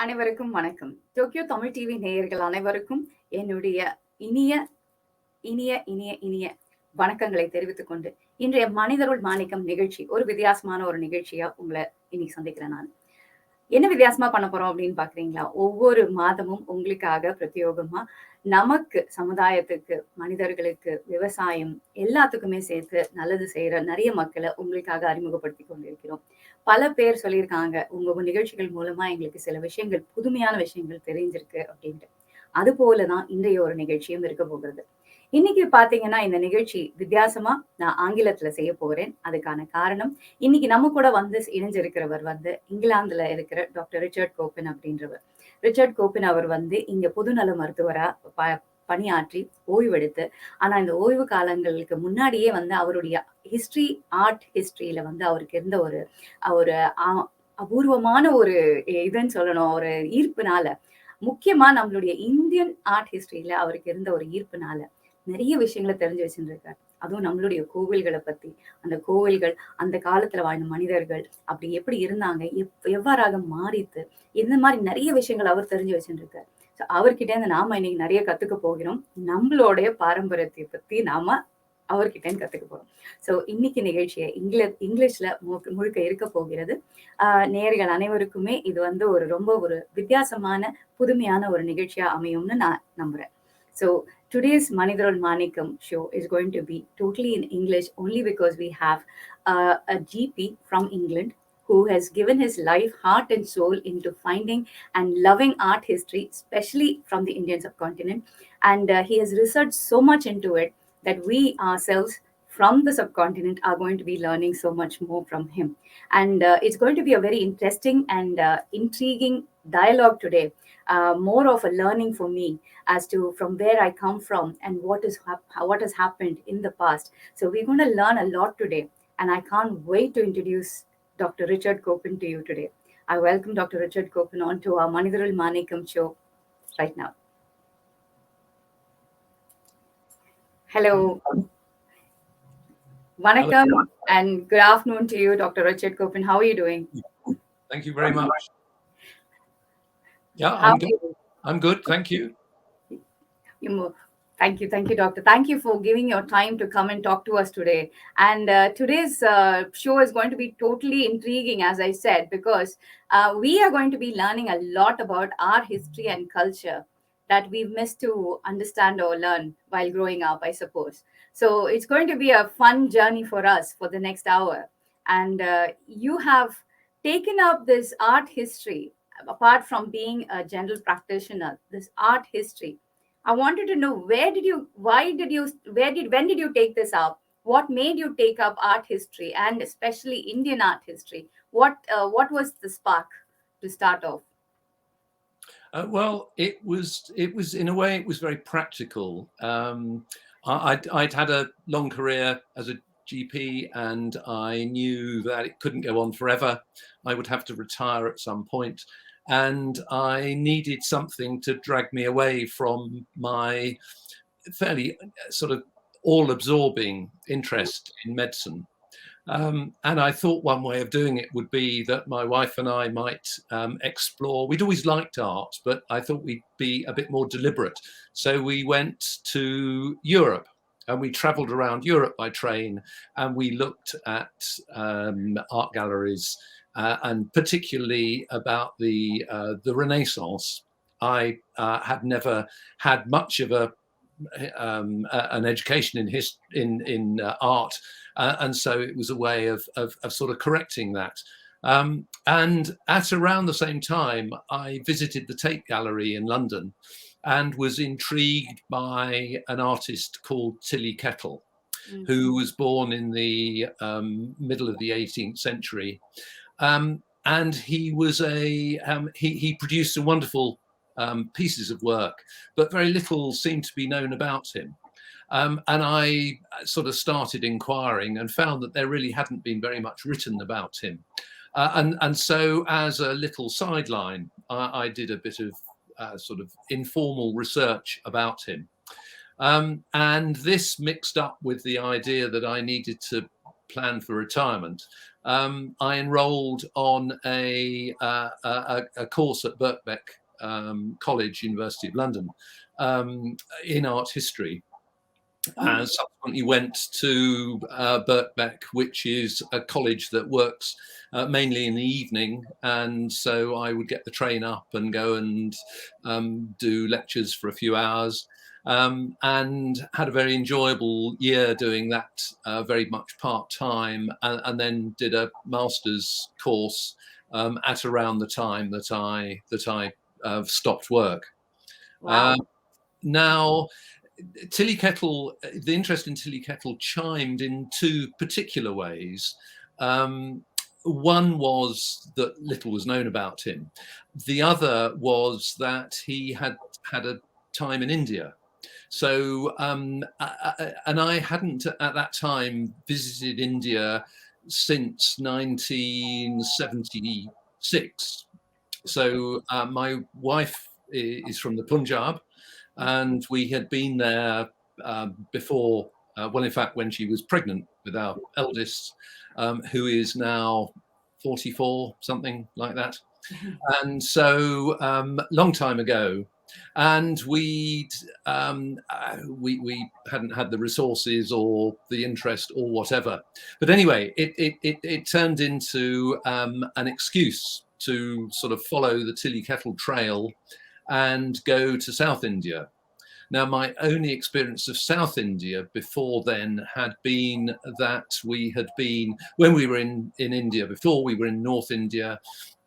அனைவருக்கும் வணக்கம். Tokyo Tamil TV நேயர்கள் அனைவருக்கும் என்னுடைய இனிய இனிய இனிய இனிய வணக்கங்களை தெரிவித்துக் கொண்டு இன்றைய மனிதருள் மாணிக்கம் நிகழ்ச்சி ஒரு வித்தியாசமான ஒரு நிகழ்ச்சியா உங்களை இன்னைக்கு சந்திக்கிறேன். நான் என்ன வித்தியாசமா பண்ண போறோம் அப்படின்னு பாக்குறீங்களா? ஒவ்வொரு மாதமும் உங்களுக்காக பிரத்யோகமா நமக்கு, சமுதாயத்துக்கு, மனிதர்களுக்கு, விவசாயம் எல்லாத்துக்குமே சேர்த்து நல்லது செய்யற நிறைய மக்களை உங்களுக்காக அறிமுகப்படுத்தி கொண்டிருக்கிறோம். பல பேர் சொல்லியிருக்காங்க, உங்க நிகழ்ச்சிகள் மூலமா எங்களுக்கு சில விஷயங்கள், புதுமையான விஷயங்கள் தெரிஞ்சிருக்கு அப்படின்ட்டு. அது போலதான் இன்றைய ஒரு நிகழ்ச்சியும் இருக்க போகிறது. இன்னைக்கு பாத்தீங்கன்னா இந்த நிகழ்ச்சி வித்தியாசமா நான் ஆங்கிலத்துல செய்ய போகிறேன். அதுக்கான காரணம், இன்னைக்கு நம்ம கூட வந்து இணைஞ்சிருக்கிறவர் வந்து இங்கிலாந்துல இருக்கிற டாக்டர் ரிச்சர்ட் கோப்பின் அப்படின்றவர். ரிச்சர்ட் கோப்பின் அவர் வந்து இங்க பொதுநல மருத்துவரா பணியாற்றி ஓய்வெடுத்து, ஆனா இந்த ஓய்வு காலங்களுக்கு முன்னாடியே வந்து அவருடைய ஆர்ட் ஹிஸ்டரியில வந்து அவருக்கு இருந்த ஒரு ஒரு அபூர்வமான ஒரு இதுன்னு சொல்லணும், ஒரு ஈர்ப்புனால, முக்கியமா நம்மளுடைய இந்தியன் ஆர்ட் ஹிஸ்டரியில அவருக்கு இருந்த ஒரு ஈர்ப்புனால நிறைய விஷயங்களை தெரிஞ்சு வச்சுருக்காரு. அதுவும் நம்மளுடைய கோவில்களை பத்தி, அந்த கோவில்கள் அந்த காலத்துல வாழ்ந்த மனிதர்கள் அப்படி எப்படி இருந்தாங்க, எவ்வாறாக மாறித்து, இந்த மாதிரி நிறைய விஷயங்கள் அவர் தெரிஞ்சு வச்சுருக்காரு. அவர்கிட்ட இருந்து நாம இன்னைக்கு நிறைய கத்துக்க போகிறோம். நம்மளுடைய பாரம்பரியத்தை பத்தி நாம அவர்கிட்ட இருந்து கத்துக்க போறோம். சோ இன்னைக்கு நிகழ்ச்சியை இங்கிலீஷ்ல முழுக்க இருக்க போகிறது. நேயர்கள் அனைவருக்குமே இது வந்து ரொம்ப ஒரு வித்தியாசமான புதுமையான ஒரு நிகழ்ச்சியா அமையும்னு நான் நம்புறேன். So today's Manidarul Manickkam show is going to be totally in English only because we have a GP from England who has given his life, heart and soul into finding and loving art history, especially from the Indian subcontinent. And he has researched so much into it that we ourselves from the subcontinent are going to be learning so much more from him. And it's going to be a very interesting and intriguing dialogue today. More of a learning for me as to from where I come from and what has happened in the past. So we're going to learn a lot today, and I can't wait to introduce Dr. Richard Coppin to you today. I welcome Dr. Richard Coppin on to our Manidarul Manickkam show right now. Hello. Vanakkam and good afternoon to you, Dr. Richard Coppin. How are you doing? Thank you very much. Yeah, I'm good. I'm good. Thank you. Thank you, Doctor. Thank you for giving your time to come and talk to us today. And today's show is going to be totally intriguing, as I said, because we are going to be learning a lot about our history and culture that we've missed to understand or learn while growing up, I suppose. So it's going to be a fun journey for us for the next hour. And you have taken up this art history, apart from being a general practitioner, this art history. I wanted to know when did you take this up? What made you take up art history and especially Indian art history? What was the spark to start off? Well, it was in a way it was very practical. I'd had a long career as a GP, and I knew that it couldn't go on forever. I would have to retire at some point. And I needed something to drag me away from my fairly sort of all-absorbing interest in medicine. And I thought one way of doing it would be that my wife and I might explore. We'd always liked art, but I thought we'd be a bit more deliberate. So we went to Europe. And we traveled around Europe by train, and we looked at art galleries, and particularly about the Renaissance. I had never had much of an education in art, and so it was a way of sort of correcting that. And at around the same time, I visited the Tate Gallery in London, and was intrigued by an artist called Tilly Kettle, who was born in the middle of the 18th century. And he was he produced some wonderful pieces of work, but very little seemed to be known about him. And I sort of started inquiring and found that there really hadn't been very much written about him. And so as a little sideline, I did a bit of sort of informal research about him. And this mixed up with the idea that I needed to plan for retirement, I enrolled on a course at Birkbeck College, University of London, in art history. And subsequently went to Birkbeck, which is a college that works mainly in the evening. And so I would get the train up and go and do lectures for a few hours, and had a very enjoyable year doing that, very much part-time, and then did a master's course at around the time that I stopped work. Wow. Now, Tilly-Kettle, the interest in Tilly-Kettle chimed in two particular ways. One was that little was known about him. The other was that he had had a time in India. So, and I hadn't at that time visited India since 1976. So my wife is from the Punjab, and we had been there before, well, in fact, when she was pregnant with our eldest, who is now 44, something like that. And so long time ago. And we hadn't had the resources or the interest or whatever. But anyway, it turned into an excuse to sort of follow the Tilly-Kettle trail and go to South India. Now, my only experience of South India before then had been that we had been, when we were in India before, we were in North India,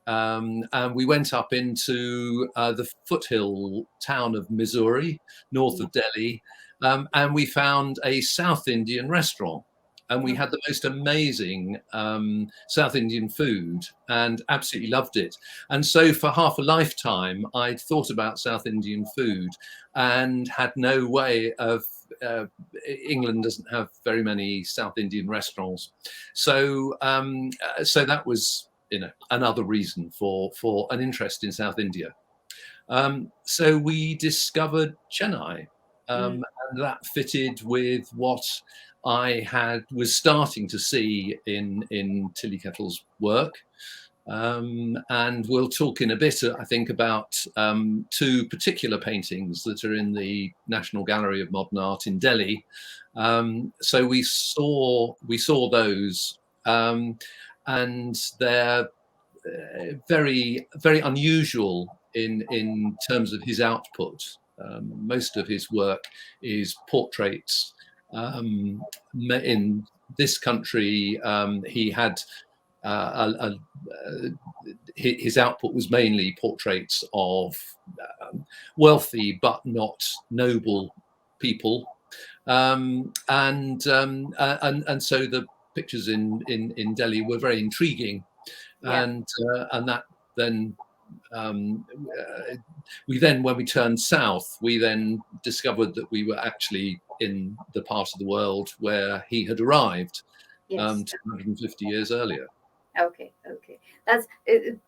and we went up into the foothill town of Missouri, north of Delhi, and we found a South Indian restaurant. And we had the most amazing South Indian food and absolutely loved it. And so for half a lifetime, I'd thought about South Indian food and had no way of, England doesn't have very many South Indian restaurants. So, so that was, another reason for an interest in South India. So we discovered Chennai, and that fitted with what I was starting to see in Tilly-Kettle's work. And we'll talk in a bit, I think, about two particular paintings that are in the National Gallery of Modern Art in Delhi. So we saw those, and they're very, very unusual in terms of his output. Most of his work is portraits. In this country, he had his output was mainly portraits of wealthy but not noble people, and so the pictures in Delhi were very intriguing, and that then. We then, when we turned south, we then discovered that we were actually in the part of the world where he had arrived 250 years earlier. Okay. That's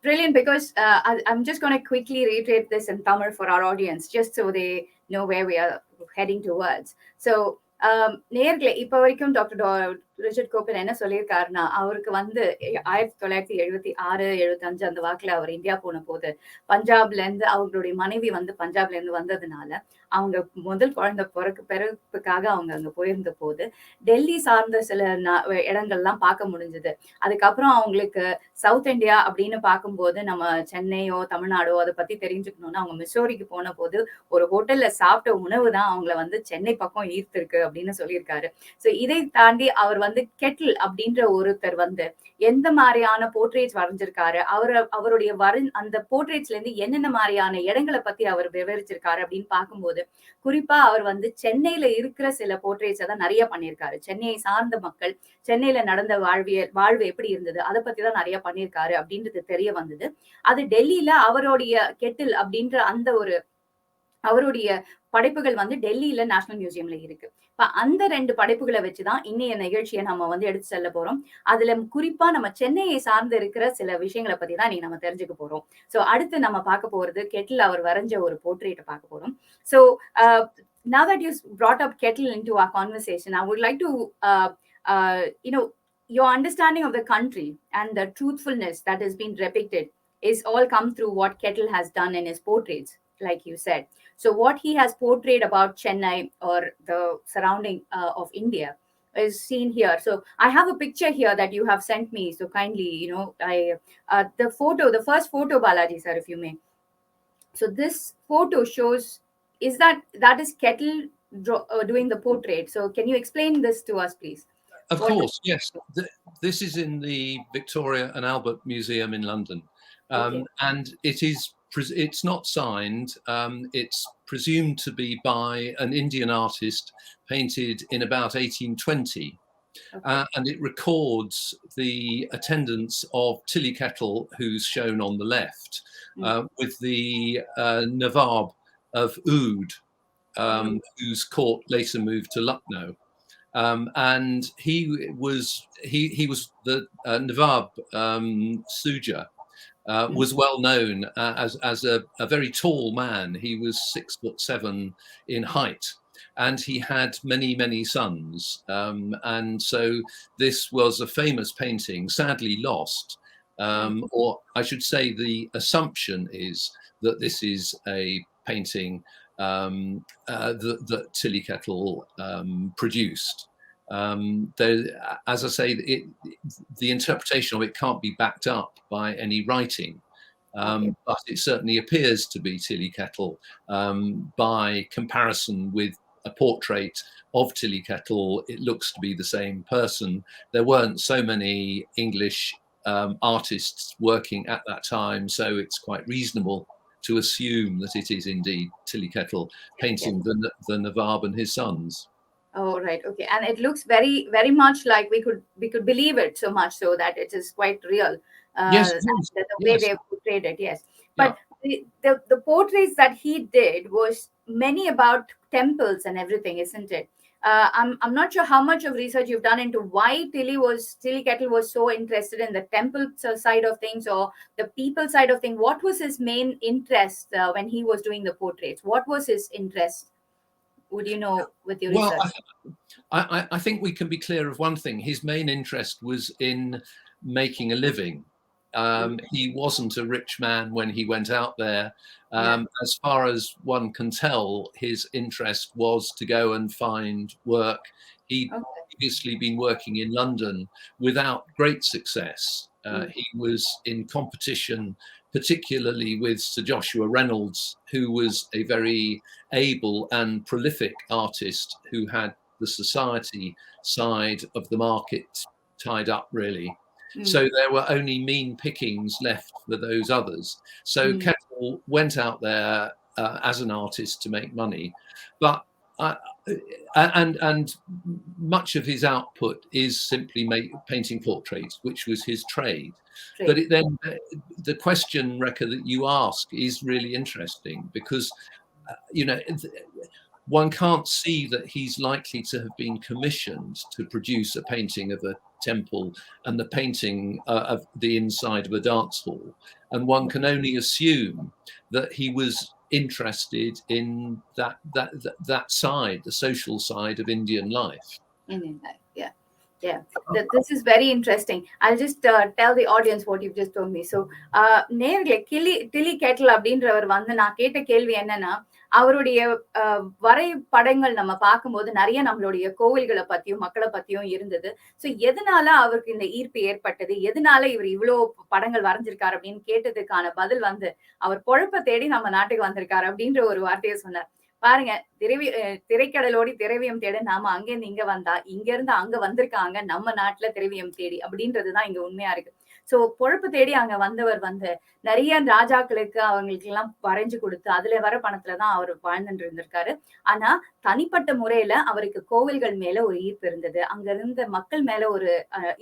brilliant, because I'm just going to quickly reiterate this in Tamil for our audience, just so they know where we are heading towards. So, நேயர்களே, இப்போ வரைக்கும் doctor Richard கோப்பின் என்ன சொல்லியிருக்காருன்னா, அவருக்கு வந்து 1976-75 அந்த வாக்குல அவர் இந்தியா போன போது, பஞ்சாப்ல இருந்து அவங்களுடைய மனைவி வந்து பஞ்சாப்ல இருந்து வந்ததுனால, அவங்க முதல் குழந்தை பிறப்புக்காக அவங்க அங்க போயிருந்த போது, டெல்லி சார்ந்த சில இடங்கள்லாம் பார்க்க முடிஞ்சது. அதுக்கப்புறம் அவங்களுக்கு சவுத் இந்தியா அப்படின்னு பார்க்கும்போது, நம்ம சென்னையோ தமிழ்நாடோ அதை பத்தி தெரிஞ்சுக்கணும்னா அவங்க மிசோரிக்கு போன போது ஒரு ஹோட்டல்ல சாப்பிட்ட உணவு தான் அவங்கள வந்து சென்னை பக்கம் ஈர்த்திருக்கு அப்படின்னு சொல்லியிருக்காரு. சோ இதை தாண்டி அவர் வந்து கெட்டில் அப்படின்ற ஒருத்தர் வந்து எந்த மாதிரியான போர்ட்ரேட்ஸ் வரைஞ்சிருக்காரு, அவருடைய அந்த போர்ட்ரேட்ஸ்ல இருந்து என்னென்ன மாதிரியான இடங்களை பத்தி அவர் விவரிச்சிருக்காரு அப்படின்னு பார்க்கும்போது, குறிப்பா அவர் வந்து சென்னையில இருக்கிற சில போர்ட்ரேட்ஸ் தான் நிறைய பண்ணியிருக்காரு. சென்னையை சார்ந்த மக்கள், சென்னையில நடந்த வாழ்வு எப்படி இருந்தது, அதை பத்தி தான் நிறைய பண்ணியிருக்காரு அப்படின்றது தெரிய வந்தது. அது டெல்லியில அவருடைய கெட்டில் அப்படின்ற அந்த ஒரு அவருடைய படைப்புகள் வந்து டெல்லியில நேஷனல் மியூசியம்ல இருக்கு. இப்ப அந்த 2 படைப்புகளை வச்சுதான் இன்னைய நிகழ்ச்சியை நம்ம வந்து எடுத்து செல்ல போறோம். அதுல குறிப்பா நம்ம சென்னையை சார்ந்து இருக்கிற சில விஷயங்களை பத்தி தான் இன்னைக்கு நம்ம தெரிஞ்சுக்க போறோம். சோ அடுத்து நம்ம பார்க்க போறது கெட்டில் அவர் வரைஞ்ச ஒரு போர்ட்ரேட்டை பார்க்க போறோம். So now that you brought up Kettle into our conversation, I would like to your understanding of the country and the truthfulness that has been depicted is all come through what Kettle has done in his portraits, like you said. So what he has portrayed about Chennai or the surrounding of India is seen here. So I have a picture here that you have sent me. So kindly, the first photo, Balaji sir, if you may. So this photo shows, that is Kettle doing the portrait. So can you explain this to us, please? Of What? course, yes. This is in the Victoria and Albert Museum in London, Okay. and it's not signed. It's presumed to be by an Indian artist, painted in about 1820. Okay. And it records the attendance of Tillikettle, who's shown on the left, with the Nawab of Oud, whose court later moved to Lucknow. And he was the Nawab Suja. Was well known as a very tall man. He was 6'7" in height, and he had many sons. And so this was a famous painting, sadly lost. Or I should say, the assumption is that this is a painting that Tillikettle produced. As I say, the interpretation of it can't be backed up by any writing, but it certainly appears to be Tillikettle by comparison with a portrait of Tillikettle. It looks to be the same person. There weren't so many English artists working at that time, so it's quite reasonable to assume that it is indeed Tillikettle painting the Nawab and his sons. Oh, right. Okay. And it looks very much like we could believe it, so much so that it is quite real. Yes, The way they portrayed it, yes. Yeah. But the portraits that he did was many about temples and everything, isn't it? I'm not sure how much of research you've done into why Tillikettle was so interested in the temple side of things or the people side of things. What was his main interest when he was doing the portraits? What was his interest? Would you know with your research? Well, I think we can be clear of one thing. His main interest was in making a living. He wasn't a rich man when he went out there. As far as one can tell, his interest was to go and find work. He'd previously been working in London without great success. He was in competition, particularly with Sir Joshua Reynolds, who was a very able and prolific artist who had the society side of the market tied up, really. So there were only mean pickings left for those others. So Kettle went out there as an artist to make money, but and much of his output is simply painting portraits, which was his trade. But then the question, Rekha, that you ask is really interesting because one can't see that he's likely to have been commissioned to produce a painting of a temple and the painting of the inside of a dance hall. And one can only assume that he was interested in that side, the social side of Indian life. Indian life, yeah. Yeah, this is very interesting. I'll just tell the audience what you've just told me. So, நேர்களே Tillikettle அப்படின்றவர் வந்து நான் கேட்ட கேள்வி என்னன்னா, அவருடைய வரை படங்கள் நம்ம பார்க்கும்போது நிறைய நம்மளுடைய கோவில்களை பத்தியும் மக்களை பத்தியும் இருந்தது. ஸோ எதனால அவருக்கு இந்த ஈர்ப்பு ஏற்பட்டது, எதனால இவர் இவ்வளோ படங்கள் வரைஞ்சிருக்காரு அப்படின்னு கேட்டதுக்கான பதில் வந்து, அவர் பொழப்ப தேடி நம்ம நாட்டுக்கு வந்திருக்காரு அப்படின்ற ஒரு வார்த்தையை சொன்னார். பாருங்க, திரைக்கடலோடி திரவியம் தேட நாம அங்கிருந்து இங்க வந்தா, இங்க இருந்து அங்க வந்திருக்காங்க நம்ம நாட்டுல திரவியம் தேடி அப்படின்றதுதான் இங்க உண்மையா இருக்கு. சோ பொழப்பு தேடி அங்க வந்தவர் வந்து நிறைய ராஜாக்களுக்கு அவங்களுக்கு எல்லாம் வரைஞ்சு கொடுத்து அதுல வர பணத்துலதான் அவர் வாழ்ந்துட்டு இருந்திருக்காரு. ஆனா தனிப்பட்ட முறையில அவருக்கு கோவில்கள் மேல ஒரு ஈர்ப்பு இருந்தது, அங்க இருந்த மக்கள் மேல ஒரு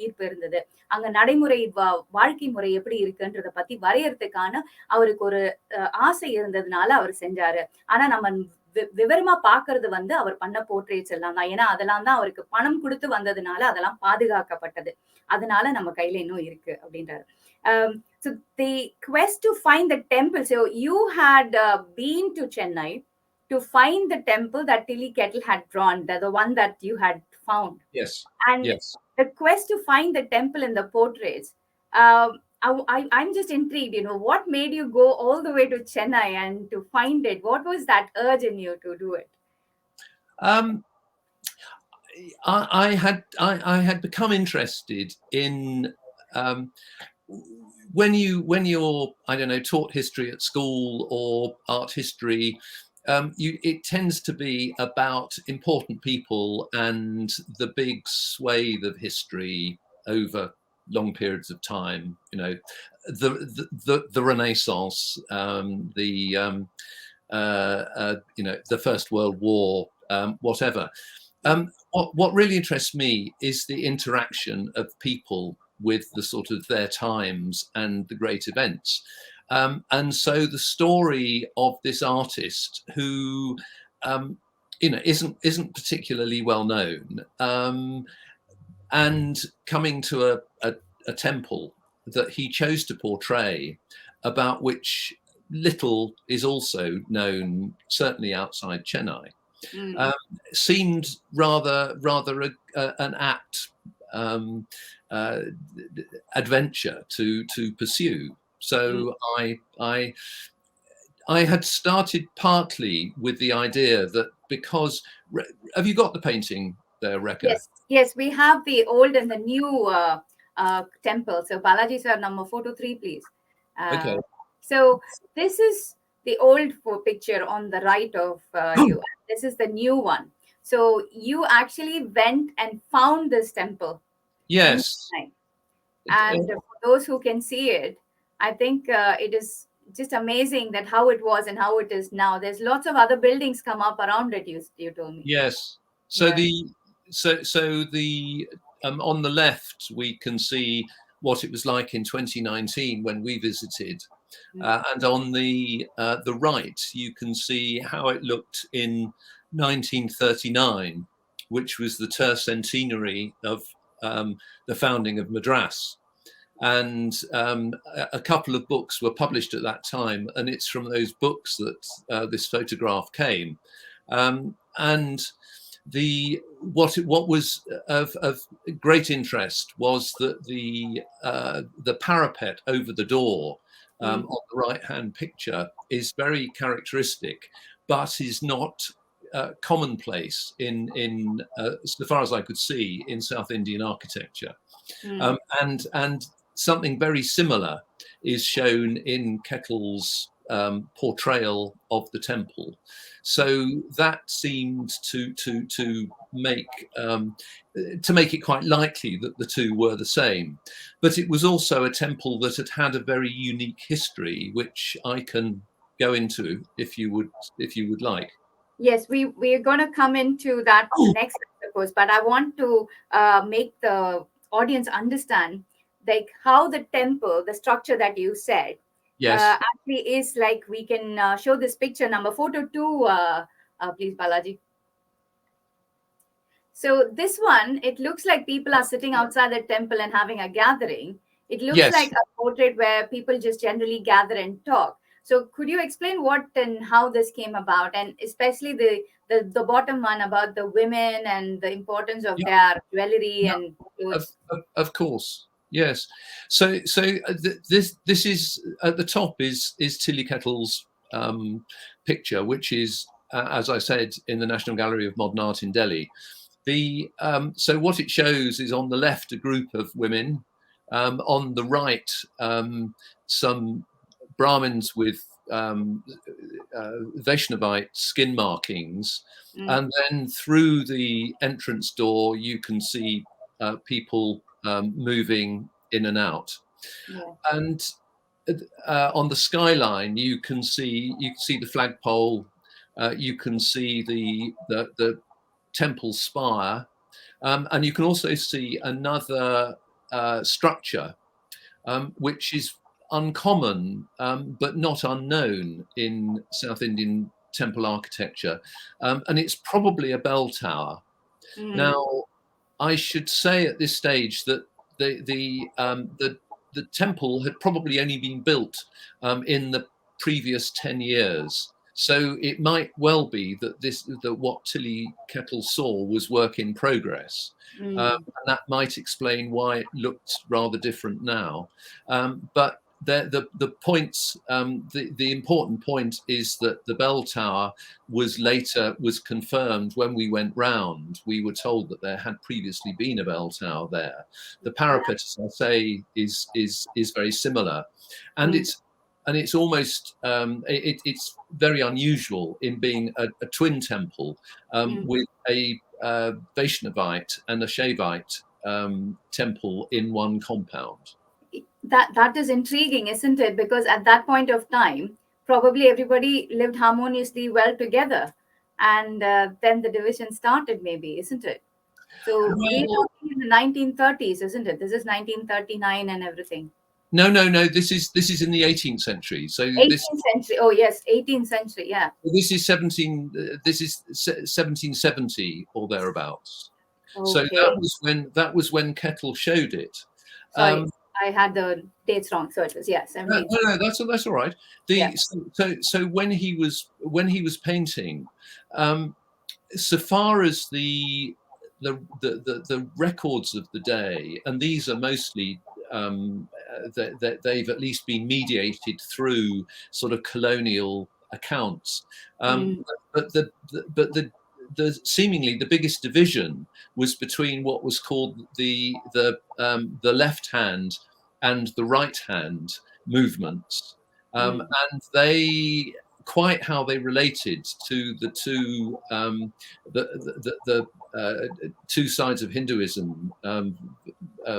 ஈர்ப்பு இருந்தது, அங்க நடைமுறை வாழ்க்கை முறை எப்படி இருக்குன்றத பத்தி வரையறதுக்கான அவருக்கு ஒரு ஆசை இருந்ததுனால அவர் செஞ்சாரு. ஆனா நம்ம விவரமா பாக்குறது வந்து அவர் பண்ண போர்ட்ரேட்ஸ் எல்லாம் தான். ஏன்னா அதெல்லாம் தான் அவருக்கு பணம் கொடுத்து வந்ததுனால அதெல்லாம் பாதுகாக்கப்பட்டது. அதனால நம்ம கையில இன்னும் இருக்கு அப்படின்றாரு. So the quest to find the temple. So you had been to Chennai to find the temple that Tillikettle had drawn, the one that you had found. Yes. And yes. the quest to find the temple in the portraits. I'm just intrigued. What made you go all the way to Chennai and to find it? What was that urge in you to do it? Um, I had become interested in um, when you're, I don't know, taught history at school or art history. It tends to be about important people and the big swathe of history over long periods of time. The Renaissance, the First World War, whatever. What really interests me is the interaction of people with the sort of their times and the great events. And so the story of this artist who, isn't particularly well known, and coming to a temple that he chose to portray, about which little is also known, certainly outside Chennai, Mm. seemed rather an apt um, uh, adventure to pursue. Mm. So I had started partly with the idea that because have you got the painting there, Rekha? Yes, we have the old and the new temple. So Balaji sir, number 423, please. Okay. Uh, so this is the old picture on the right of you. This is the new one. So you actually went and found this temple in Yes. Chennai. And for those who can see it, I think it is just amazing that how it was and how it is now. There's lots of other buildings come up around it. You told me. Yes. So Yeah. the on the left we can see what it was like in 2019 when we visited, and on the right you can see how it looked in 1939, which was the tercentenary of the founding of Madras. And a couple of books were published at that time, and it's from those books that this photograph came. And what was of great interest was that the parapet over the door on the right hand picture is very characteristic, but is not commonplace in so far as I could see in South Indian architecture. And something very similar is shown in Kettle's portrayal of the temple. So that seemed to make it quite likely that the two were the same. But it was also a temple that had a very unique history, which I can go into if you would like. Yes, we're going to come into that next, I suppose, but I want to make the audience understand like how the temple, the structure that you said, Yes. actually is like we can show this picture number 422, please, Balaji. So this one, it looks like people are sitting outside the temple and having a gathering. It looks Yes. like a portrait where people just generally gather and talk. So could you explain what and how this came about, and especially the bottom one about the women and the importance of Yeah. their jewelry Yeah. and Of, clothes? of course, yes. This is at the top is Tilly Kettle's picture, which is, as I said, in the National Gallery of Modern Art in Delhi. So what it shows is on the left a group of women, on the right some Brahmins with Vaishnavite skin markings, Mm, and then through the entrance door you can see people moving in and out. yeah. And on the skyline you can see the flagpole, you can see the temple spire, and you can also see another structure which is uncommon but not unknown in South Indian temple architecture, and it's probably a bell tower. Mm, Now, I should say at this stage that the temple had probably only been built in the previous 10 years. So it might well be that what Tilly Kettle saw was work in progress, and that might explain why it looked rather different now. But the points, the important point is that the bell tower was confirmed when we went round. We were told that there had previously been a bell tower there. The parapet, as I say, is very similar, and it's almost it's very unusual in being a twin temple with a Vaishnavite and a Shaivite temple in one compound. That is intriguing, isn't it? Because at that point of time, probably everybody lived harmoniously well together, and then the division started, maybe, isn't it? So we're Well, talking in the 1930s, isn't it? This is 1939 and everything. no. This is in the 18th century. So this 18th century. Oh yes, 18th century. Yeah. this is 17. This is 1770 or thereabouts. So Okay. that was when Kettle showed it. Sorry, I had the dates wrong. So it was, yeah, 17th. No, that's all right. Yeah. So when he was painting, so far as the records of the day, and these are mostly that they've at least been mediated through sort of colonial accounts. But the seemingly the biggest division was between what was called the left hand and the right hand movements, and they quite how they related to the two two sides of Hinduism,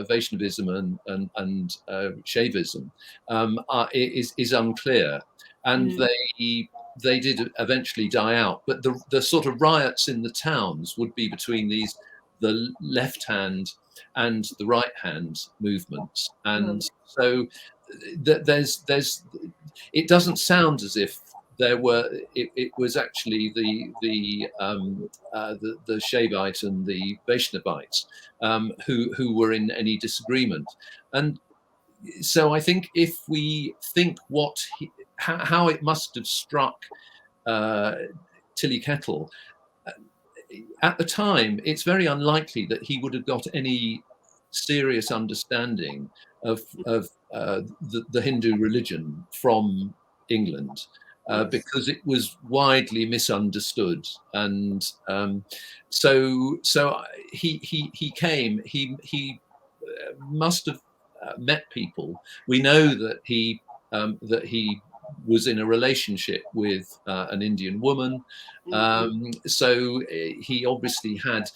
Vaishnavism and Shaivism, is unclear, and they did eventually die out. But the sort of riots in the towns would be between the left hand and the right hand movements, and so there's it doesn't sound as if there were it was actually the Shaivite and the Vaishnavites who were in any disagreement. And so I think if we think how it must have struck Tilly Kettle at the time, it's very unlikely that he would have got any serious understanding of the Hindu religion from England, because it was widely misunderstood, and so he came. He must have met people. We know that he was in a relationship with an Indian woman, so he obviously had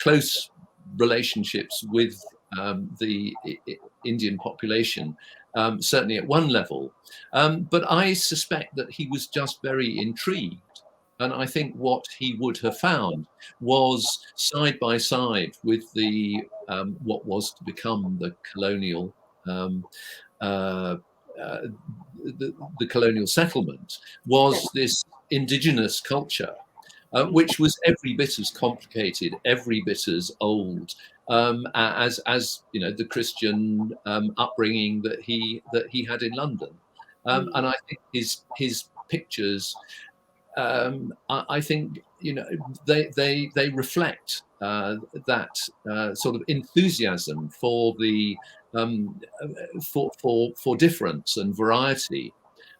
close relationships with the Indian population, certainly at one level. But I suspect that he was just very intrigued. And I think what he would have found was side by side with what was to become the colonial the colonial settlement was this indigenous culture, which was every bit as complicated, every bit as old as you know, the Christian upbringing that he had in London, and I think his pictures, I think, you know, they reflect that sort of enthusiasm for the for difference and variety.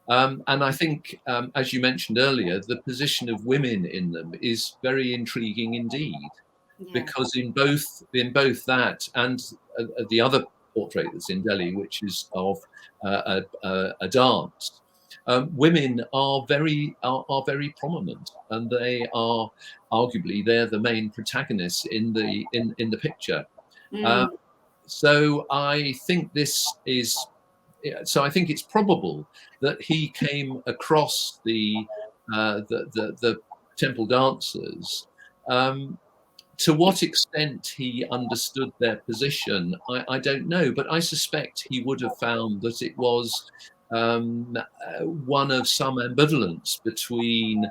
And I think, as you mentioned earlier, the position of women in them is very intriguing indeed, because in both that and the other portrait that's in Delhi, which is of a dance, women are very prominent, and they are arguably they're the main protagonists in the picture. So I think this is. So I think it's probable that he came across the temple dancers. To what extent he understood their position, I don't know, but I suspect he would have found that it was one of some ambivalence between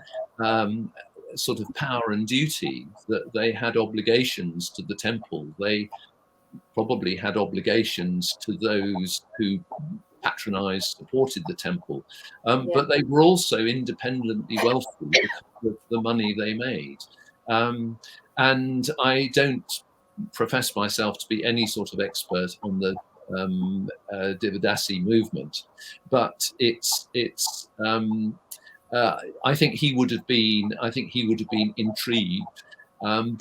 sort of power and duty, that they had obligations to the temple. They probably had obligations to those who patronized, supported the temple, but they were also independently wealthy because of the money they made. And I don't profess myself to be any sort of expert on the Dividasi movement, but I think he would have been intrigued,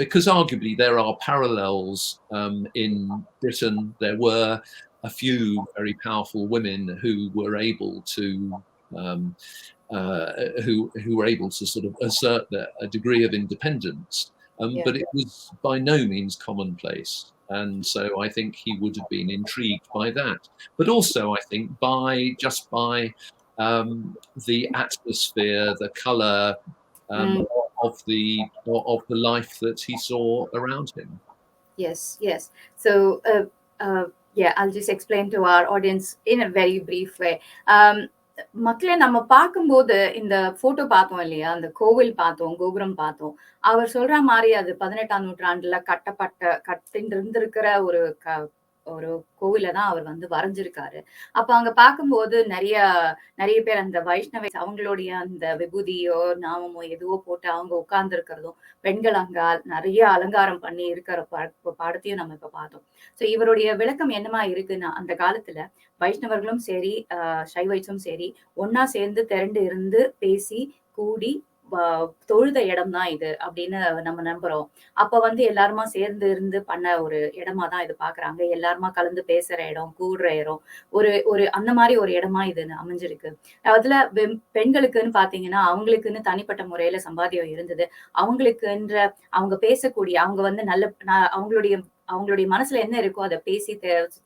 because arguably there are parallels in Britain. There were a few very powerful women who were able to sort of assert a degree of independence, but it was by no means commonplace. And so I think he would have been intrigued by that, but also I think by the atmosphere, the colour of the life that he saw around him. Yes, yes. So, yeah, I'll just explain to our audience in a very brief way. மக்களே நம்ம பார்க்கும்போது இந்த photo பார்த்தோம் இல்லையா, அந்த கோவில் பார்த்தோம், கோபுரம் பார்த்தோம். அவர் சொல்ற மாதிரி அது 18ஆம் நூற்றாண்டுல கட்டிருந்திருக்கிற ஒரு கோவில தான் அவர் வந்து வரைஞ்சிருக்காரு. அப்ப அங்க பார்க்கும்போது நிறைய பேர் அந்த வைஷ்ணவ அவங்களுடைய அந்த விபூதியோ, நாமமோ எதுவோ போட்டு அவங்க உட்கார்ந்து இருக்கிறதும், பெண்கள் அங்க நிறைய அலங்காரம் பண்ணி இருக்கிற படத்தையும் நம்ம இப்ப பார்த்தோம். சோ இவருடைய விளக்கம் என்னமா இருக்குன்னா, அந்த காலத்துல வைஷ்ணவர்களும் சரி, சைவைட்ஸும் சரி, ஒன்னா சேர்ந்து திரண்டு இருந்து பேசி கூடி தொழுத இடம் தான் இது அப்படின்னு நம்ம நம்புறோம். அப்ப வந்து எல்லாருமா சேர்ந்து இருந்து பண்ண ஒரு இடமா தான் இது பாக்குறாங்க. எல்லாருமா கலந்து பேசுற இடம், கூடுற இடம், ஒரு ஒரு அந்த மாதிரி ஒரு இடமா இது அமைஞ்சிருக்கு. அதுல பெண்களுக்குன்னு பாத்தீங்கன்னா, அவங்களுக்குன்னு தனிப்பட்ட முறையில சம்பாத்தியம் இருந்தது. அவங்களுக்குன்ற அவங்க பேசக்கூடிய அவங்க வந்து அவங்களுடைய மனசுல என்ன இருக்கோ அதை பேசி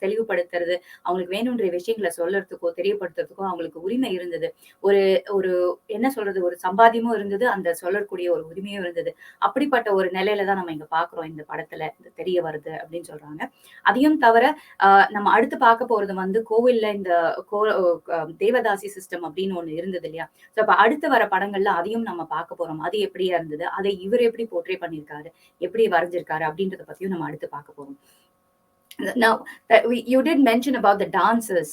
தெளிவுபடுத்துறது, அவங்களுக்கு வேணுன்ற விஷயங்களை சொல்லறதுக்கோ தெரியப்படுத்துறதுக்கோ அவங்களுக்கு உரிமை இருந்தது. ஒரு ஒரு என்ன சொல்றது, ஒரு சம்பாத்தியமும் இருந்தது, அந்த சொல்லக்கூடிய ஒரு உரிமையும் இருந்தது. அப்படிப்பட்ட ஒரு நிலையில தான் நம்ம இங்க பாக்குறோம் இந்த படத்துல தெரிய வருது அப்படின்னு சொல்றாங்க. அதையும் தவிர நம்ம அடுத்து பார்க்க போறது வந்து கோவில்ல இந்த தேவதாசி சிஸ்டம் அப்படின்னு ஒண்ணு இருந்தது இல்லையா. சோ அப்ப அடுத்து வர படங்கள்ல அதையும் நம்ம பார்க்க போறோம். அது எப்படியா இருந்தது, அதை இவர் எப்படி போர்ட்ரே பண்ணிருக்காரு, எப்படி வரைஞ்சிருக்காரு அப்படின்றத பத்தியும் நம்ம அடுத்து பார்க்க போறோம். Now, you did mention about the dances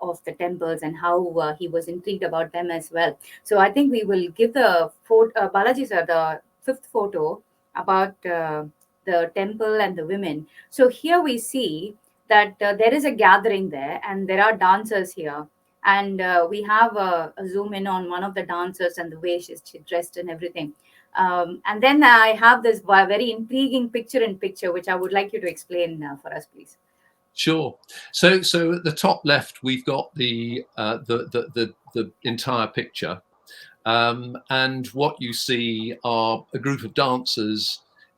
of the temples and how he was intrigued about them as well. So I think we will give the Balaji sir the fifth photo about the temple and the women. So here we see that there is a gathering there and there are dancers here. And we have a zoom in on one of the dancers and the way she's dressed and everything. And then I have this very intriguing picture-in-picture, which I would like you to explain for us, please. Sure. So at the top left, we've got the entire picture, and what you see are a group of dancers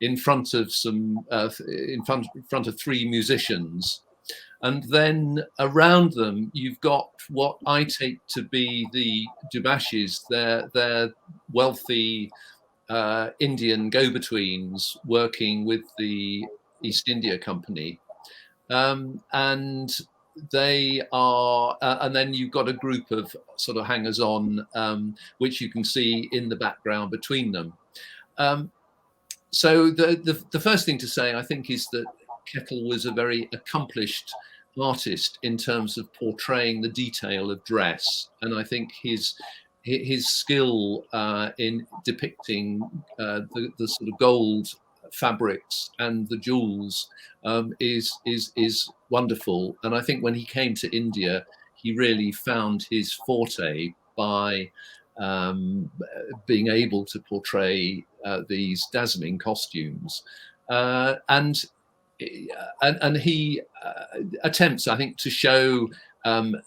in front of three musicians. And then around them, you've got what I take to be the Dubashis. They're wealthy Indian go-betweens working with the East India Company, and they are, and then you've got a group of sort of hangers-on, which you can see in the background between them. So the first thing to say, I think, is that Kettle was a very accomplished artist in terms of portraying the detail of dress, and I think his skill in depicting the sort of gold fabrics and the jewels is wonderful. And I think when he came to India, he really found his forte by being able to portray these dazzling costumes, and he attempts, I think, to show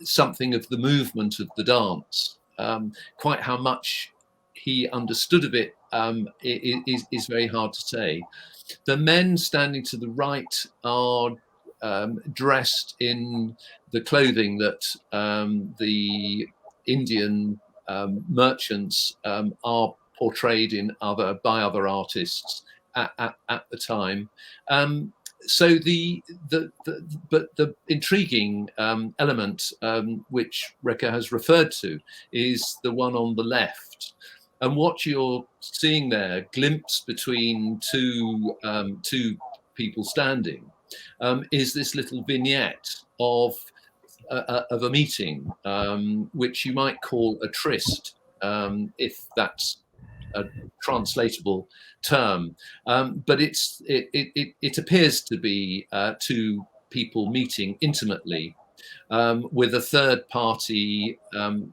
something of the movement of the dance. Quite how much he understood of it is very hard to say. The men standing to the right are dressed in the clothing that the Indian merchants are portrayed in by other artists at the time. So but the intriguing element which Rekha has referred to is the one on the left, and what you're seeing there, glimpse between two people standing, is this little vignette of of a meeting, which you might call a tryst, if that's a translatable term, but it appears to be two people meeting intimately, with a third party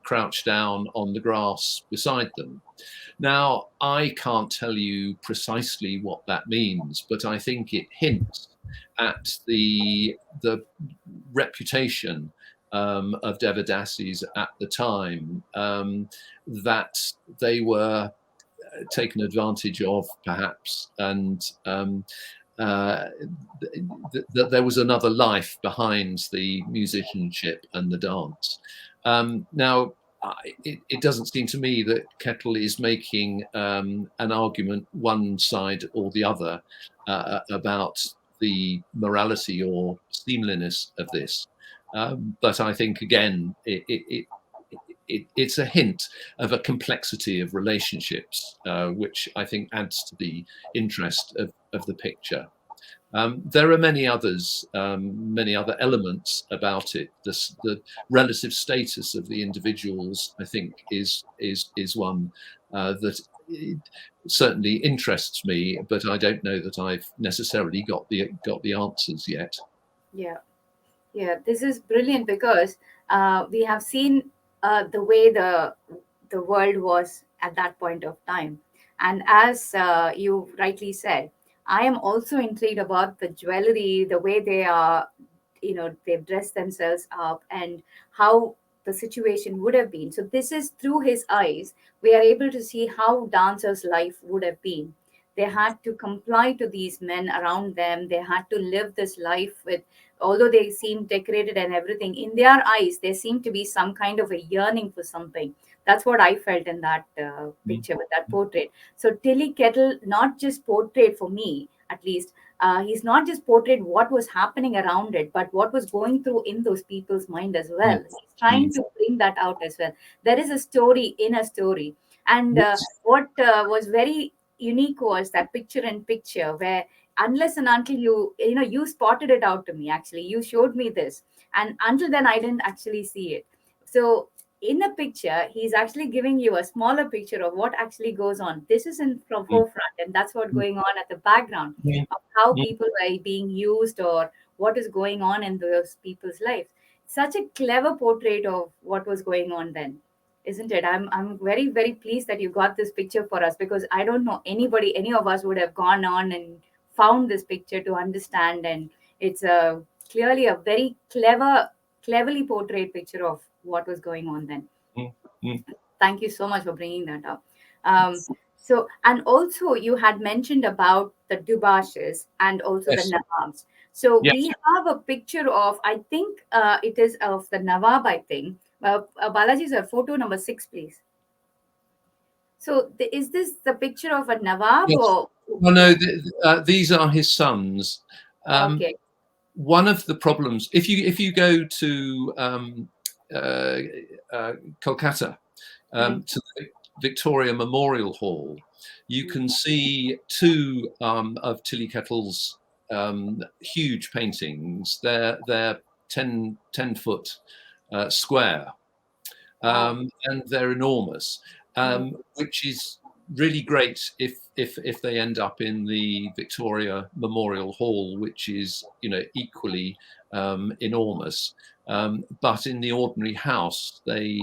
crouched down on the grass beside them. Now, I can't tell you precisely what that means, but I think it hints at the reputation of Devadasis at the time, that they were taken advantage of, perhaps, and that there was another life behind the musicianship and the dance. Now, it doesn't seem to me that Kettle is making an argument one side or the other about the morality or seemliness of this. But I think, again, it's a hint of a complexity of relationships, which I think adds to the interest of the picture. There are many others, many other elements about it. The relative status of the individuals, I think, is one that certainly interests me, but I don't know that I've necessarily got the answers yet. Yeah. Yeah, this is brilliant because we have seen the way the world was at that point of time, and as you rightly said, I am also intrigued about the jewelry, the way they are, they've dressed themselves up, and how the situation would have been. So this is through his eyes we are able to see how dancers' life would have been. They had to comply to these men around them. They had to live this life with, although they seem decorated and everything, in their eyes there seemed to be some kind of a yearning for something. That's what I felt in that picture with that portrait. So Tilly Kettle not just portrayed, for me at least, he's not just portrayed what was happening around it, but what was going through in those people's mind as well. Mm, He's trying mm. to bring that out as well. There is a story in a story. And Yes. what was very unique was that picture in picture, where unless and until you spotted it out to me, actually you showed me this, and until then I didn't actually see it. So in the picture he's actually giving you a smaller picture of what actually goes on. This is in from Mm, forefront, and that's what mm, going on at the background mm, of how mm. people are being used, or what is going on in those people's lives. Such a clever portrait of what was going on then, isn't it? I'm very, very pleased that you got this picture for us, because I don't know anybody, any of us would have gone on and found this picture to understand. And it's a clearly a very cleverly portrayed picture of what was going on then. Mm, mm. Thank you so much for bringing that up. So, and also you had mentioned about the Dubashes and also the Yes, Nawabs. So yes. we have a picture of, I think it is of the Nawab, I think. Balaji sir, photo number 6, please. So is this the picture of a Nawab Yes. or? Well, no, these are his sons. Um, Okay. One of the problems, if you go to uh, Kolkata, Mm, to the Victoria Memorial Hall, you can see two of Tilly Kettle's huge paintings. They're 10 foot square, wow. and they're enormous, Mm, which is really great if they end up in the Victoria Memorial Hall, which is equally enormous. But in the ordinary house, they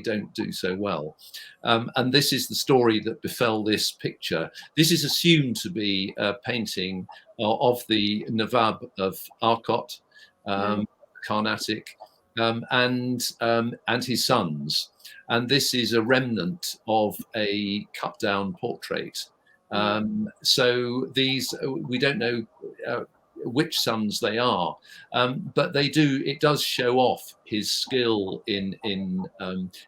don't do so well. And this is the story that befell this picture. This is assumed to be a painting of the Nawab of Arcot, mm, Carnatic, and his sons. And this is a remnant of a cut down portrait. mm. So these, we don't know which sons they are, but it does show off his skill in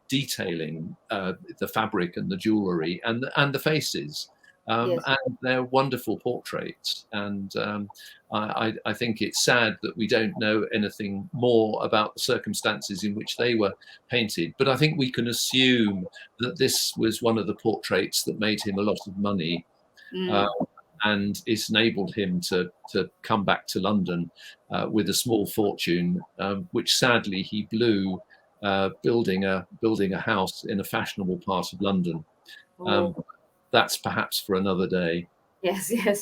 detailing the fabric and the jewelry and the faces. Yes. And they're wonderful portraits. And I think it's sad that we don't know anything more about the circumstances in which they were painted. But I think we can assume that this was one of the portraits that made him a lot of money. Uh, Mm, and it's enabled him to come back to London with a small fortune, which sadly he blew building a house in a fashionable part of London. That's perhaps for another day. Yes, yes.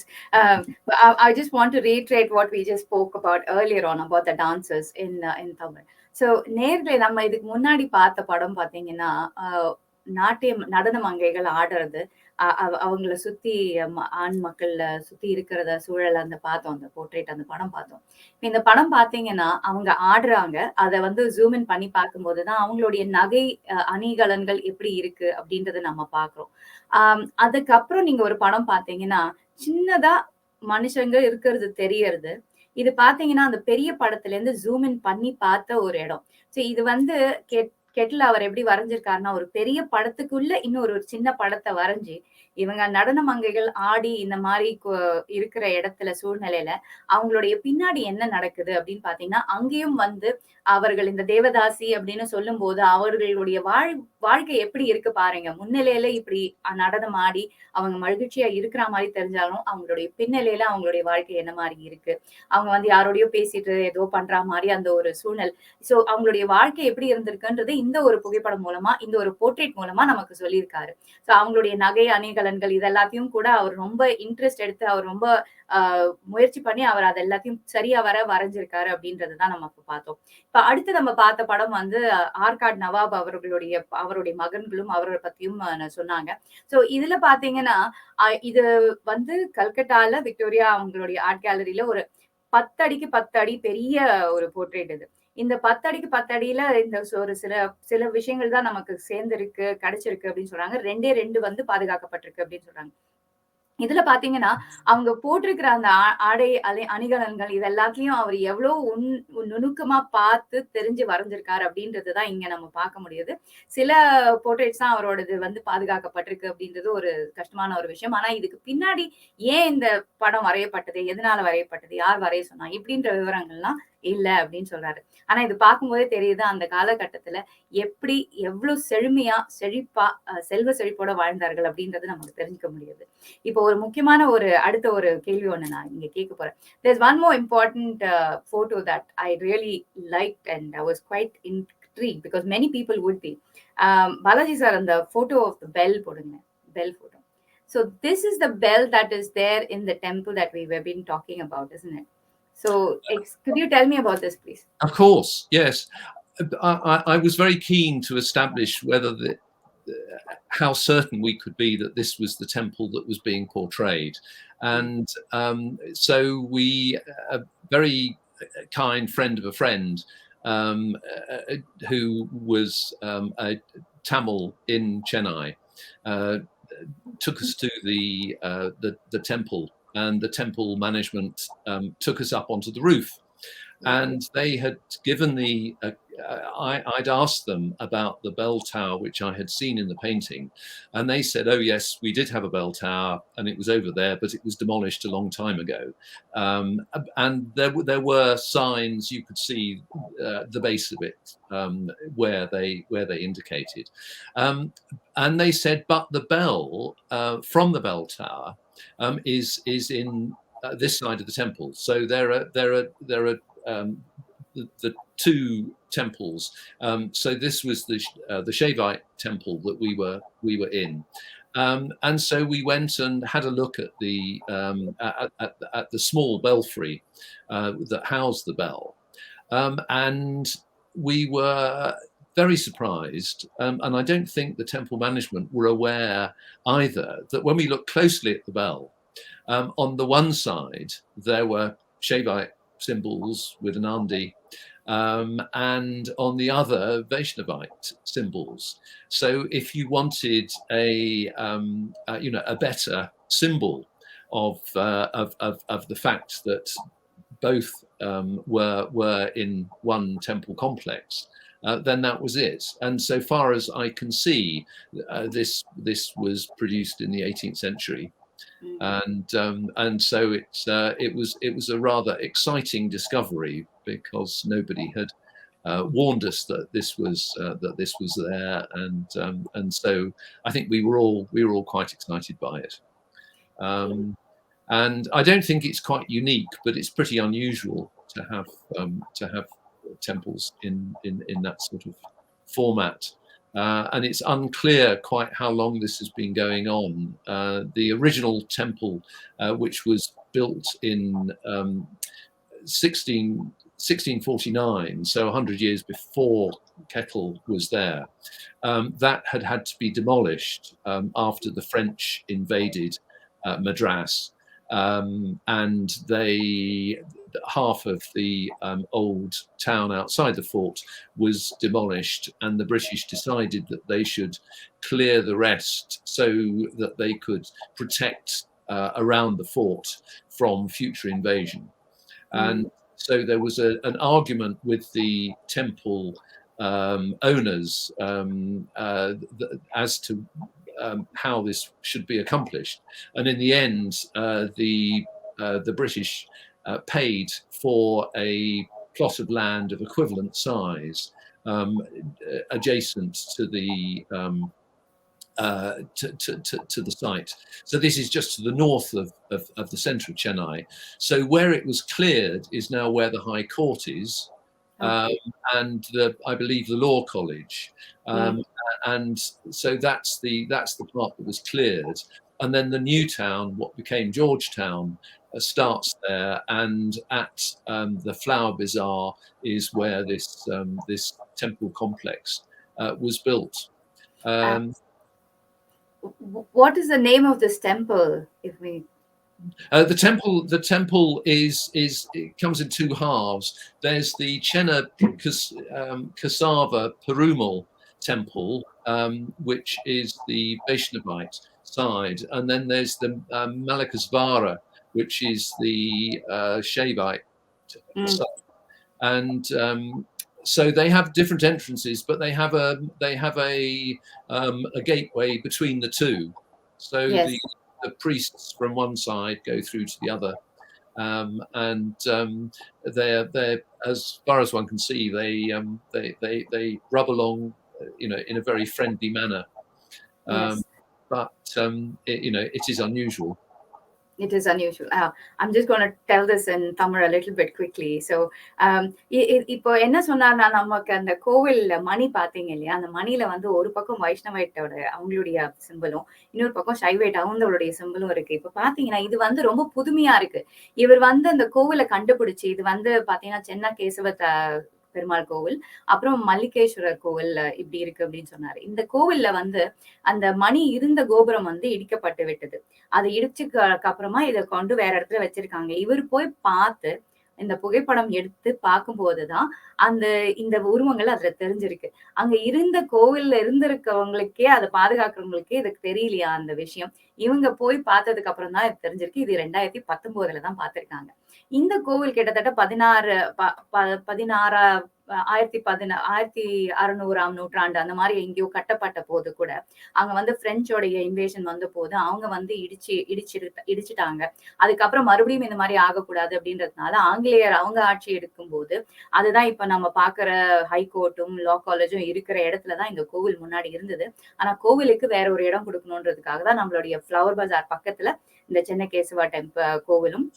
But I just want to reiterate what we just spoke about earlier on about the dancers in Tamil. So நேர்ல நம்ம இதுக்கு முன்னாடி பார்த்த படம் பார்த்தீங்கன்னா, நாட்டியம் நடன மங்கைகள் ஆடுறது, அவங்கள சுத்தி ஆண் மக்கள் சுத்தி இருக்கிறத சூழல் அந்த பார்த்தோம். அந்த போர்ட்ரேட் அந்த படம் பார்த்தோம். இந்த படம் பார்த்தீங்கன்னா, அவங்க ஆடுறாங்க. அத வந்து ஜூம் இன் பண்ணி பார்க்கும்போது தான் அவங்களுடைய நகை அணிகலன்கள் எப்படி இருக்கு அப்படின்றத நம்ம பார்க்குறோம். அதுக்கப்புறம் நீங்க ஒரு படம் பார்த்தீங்கன்னா, சின்னதா மனுஷங்க இருக்கிறது தெரியறது. இது பார்த்தீங்கன்னா, அந்த பெரிய படத்துலேருந்து ஜூம் இன் பண்ணி பார்த்த ஒரு இடம். ஸோ இது வந்து கெட்ல அவர் எப்படி வரைஞ்சிருக்காருன்னா, ஒரு பெரிய படத்துக்குள்ள இன்னும் ஒரு சின்ன படத்த வரைஞ்சு, இவங்க நடன மங்கைகள் ஆடி இந்த மாரி இருக்கிற இடத்துல சூழ்நிலையில, அவங்களுடைய பின்னாடி என்ன நடக்குது அப்படின்னு பார்த்தீங்கன்னா, அங்கேயும் வந்து அவர்கள் இந்த தேவதாசி அப்படின்னு சொல்லும்போது, அவர்களுடைய வாழ்க்கை எப்படி இருக்கு பாருங்க. முன்னிலையில இப்படி நடனம் ஆடி, அவங்க மகிழ்ச்சியா இருக்கிற மாரி தெரிஞ்சாலும், அவங்களுடைய பின்னலையில அவங்களுடைய வாழ்க்கை என்ன மாரி இருக்கு. அவங்க வந்து யாரோடையோ பேசிட்டு ஏதோ பண்ற மாரி அந்த ஒரு சூழல். சோ அவங்களுடைய வாழ்க்கை எப்படி இருந்திருக்குன்றது இந்த ஒரு புகைப்படம் மூலமா, இந்த ஒரு போர்ட்ரேட் மூலமா நமக்கு சொல்லியிருக்காரு. சோ அவங்களுடைய நகை அணிகலன்கள் இது எல்லாத்தையும் கூட அவர் ரொம்ப இன்ட்ரெஸ்ட் எடுத்து அவர் ரொம்ப முயற்சி பண்ணி அவர் அது எல்லாத்தையும் சரியா வரைஞ்சிருக்காரு அப்படின்றது தான் நம்ம இப்ப பார்த்தோம். இப்ப அடுத்து நம்ம பார்த்த படம் வந்து ஆர்காட் நவாப் அவருடைய மகன்களும் அவரை பத்தியும் சொன்னாங்க. சோ இதுல பாத்தீங்கன்னா, இது வந்து கல்கட்டால விக்டோரியா அவங்களுடைய ஆர்ட் கேலரியில ஒரு 10 அடிக்கு 10 அடி பெரிய ஒரு போர்ட்ரேட் இது. இந்த 10 அடிக்கு 10 அடியில இந்த ஒரு சில சில விஷயங்கள் தான் நமக்கு சேர்ந்திருக்கு, கிடைச்சிருக்கு அப்படின்னு சொல்றாங்க. 2 வந்து பாதுகாக்கப்பட்டிருக்கு அப்படின்னு சொல்றாங்க. இதுல பாத்தீங்கன்னா, அவங்க போட்டிருக்கிற அந்த ஆடை அணிகலன்கள் இது எல்லாத்துலயும் அவர் எவ்வளோ நுணுக்கமா பார்த்து தெரிஞ்சு வரைஞ்சிருக்காரு அப்படின்றது தான் இங்க நம்ம பார்க்க முடியுது. சில போர்ட்ரேட்ஸ் தான் அவரோடது வந்து பாதுகாக்கப்பட்டிருக்கு அப்படின்றது ஒரு கஷ்டமான ஒரு விஷயம். ஆனா இதுக்கு பின்னாடி ஏன் இந்த படம் வரையப்பட்டது? எதனால வரையப்பட்டது? யார் வரைய சொன்னா? இப்படின்ற விவரங்கள்லாம் இல்ல அப்படின்னு சொல்றாரு. ஆனா இது பார்க்கும்போதே தெரியுது அந்த காலகட்டத்துல எப்படி எவ்வளவு செழிப்பா செல்வ செழிப்போட வாழ்ந்தார்கள் அப்படின்றது நமக்கு தெரிஞ்சுக்க முடியுது. இப்போ ஒரு முக்கியமான அடுத்த ஒரு கேள்வி ஒண்ணு நான் இங்க கேட்க போறேன். There's one more important photo that I really liked and I was quite intrigued because many people would be. Balaji sir, அந்த photo of the bell போடுங்க. Bell photo. So this is the bell that is there in the temple that we have been talking about, isn't it? So could you tell me about this, please? Of course, yes. I was very keen to establish whether how certain we could be that this was the temple that was being portrayed. And so we, a very kind friend of a friend who was a Tamil in Chennai, took us to the temple, and the temple management took us up onto the roof. And they had given I'd asked them about the bell tower, which I had seen in the painting. And they said, oh, yes, we did have a bell tower and it was over there, but it was demolished a long time ago. And there were signs you could see the base of it where they indicated. And they said, but the bell from the bell tower is in this side of the temple. So there are the two temples. So this was the Shaivite temple that we were in. And so we went and had a look at the small belfry that housed the bell. And we were very surprised. And I don't think the temple management were aware either that when we looked closely at the bell, on the one side, there were Shaivite symbols with an Nandi, and on the other, Vaishnavite symbols. So if you wanted a better symbol of the fact that both were in one temple complex, then that was it. And so far as I can see, this was produced in the 18th century. And so it was a rather exciting discovery because nobody had warned us that this was there, and so I think we were all quite excited by it. And I don't think it's quite unique, but it's pretty unusual to have temples in that sort of format. And it's unclear quite how long this has been going on. The original temple, which was built in 1649, so 100 years before Kettle was there, that had to be demolished after the French invaded Madras. And half of the old town outside the fort was demolished, and the British decided that they should clear the rest so that they could protect around the fort from future invasion. And so there was an argument with the temple owners as to how this should be accomplished. And in the end, the British paid for a plot of land of equivalent size adjacent to the to the site. So this is just to the north of the centre of Chennai. So where it was cleared is now where the High Court is, and I believe the Law College, and so that's the part that was cleared. And then the new town, what became Georgetown, starts there, and at the Flower Bazaar is where this temple complex was built. What is the name of this temple? If we the temple is it comes in two halves. There's the Chenna Kasava Perumal temple, which is the Vaishnavite side, and then there's the Malakasvara, which is the Shaivite side. And so they have different entrances, but they have a gateway between the two. So yes. the priests from one side go through to the other, and they're as far as one can see, they rub along, in a very friendly manner. Yes. But it is unusual. It is unusual. I'm just going to tell this in Tamil a little bit quickly. So, இப்போ என்ன சொன்னார்னா, நமக்கு அந்த கோவில் மணி பாத்தீங்க இல்லையா, அந்த மணில வந்து ஒரு பக்கம் வைஷ்ணவைட்டோட அவங்களுடைய சிம்பிளும், இன்னொரு பக்கம் சைவைட் அவங்களுடைய சிம்பிளும் இருக்கு. இப்ப பாத்தீங்கன்னா, இது வந்து ரொம்ப புதுமையா இருக்கு. இவர் வந்து அந்த கோவிலை கண்டுபிடிச்சு, இது வந்து பாத்தீங்கன்னா சென்னை கேசவ பெருமாள் கோவில், அப்புறம் மல்லிகேஸ்வரர் கோவில் இப்படி இருக்கு அப்படின்னு சொன்னாரு. இந்த கோவில்ல வந்து அந்த மணி இருந்த கோபுரம் வந்து இடிக்கப்பட்டு விட்டது. அதை இடிச்சுக்கு அப்புறமா இதை கொண்டு வேற இடத்துல வச்சிருக்காங்க. இவர் போய் பார்த்து இந்த புகைப்படம் எடுத்து பார்க்கும்போதுதான் இந்த உருவங்கள் அதுல தெரிஞ்சிருக்கு. அங்க இருந்த கோவில்ல இருந்திருக்கவங்களுக்கே, அதை பாதுகாக்கிறவங்களுக்கே இதுக்கு தெரியலையா அந்த விஷயம். இவங்க போய் பார்த்ததுக்கு அப்புறம் தான் இது தெரிஞ்சிருக்கு. இது 2019 தான் பார்த்திருக்காங்க. இந்த கோவில் கிட்டத்தட்ட 1600ஆம் நூற்றாண்டு அந்த மாதிரி எங்கேயோ கட்டப்பட்ட போது கூட, அங்க வந்து பிரெஞ்சோடைய இன்வேஷன் வந்த போது அவங்க வந்து இடிச்சிட்டாங்க. அதுக்கப்புறம் மறுபடியும் இந்த மாதிரி ஆகக்கூடாது அப்படின்றதுனால ஆங்கிலேயர் அவங்க ஆட்சி எடுக்கும் போது, அதுதான் இப்ப நம்ம பாக்குற ஹைகோர்ட்டும் லா காலேஜும் இருக்கிற இடத்துலதான் இந்த கோவில் முன்னாடி இருந்தது. ஆனா கோவிலுக்கு வேற ஒரு இடம் கொடுக்கணுன்றதுக்காக தான் நம்மளுடைய ஃப்ளவர் பஜார் பக்கத்துல இந்த சென்னை கேசவா கோவிலும்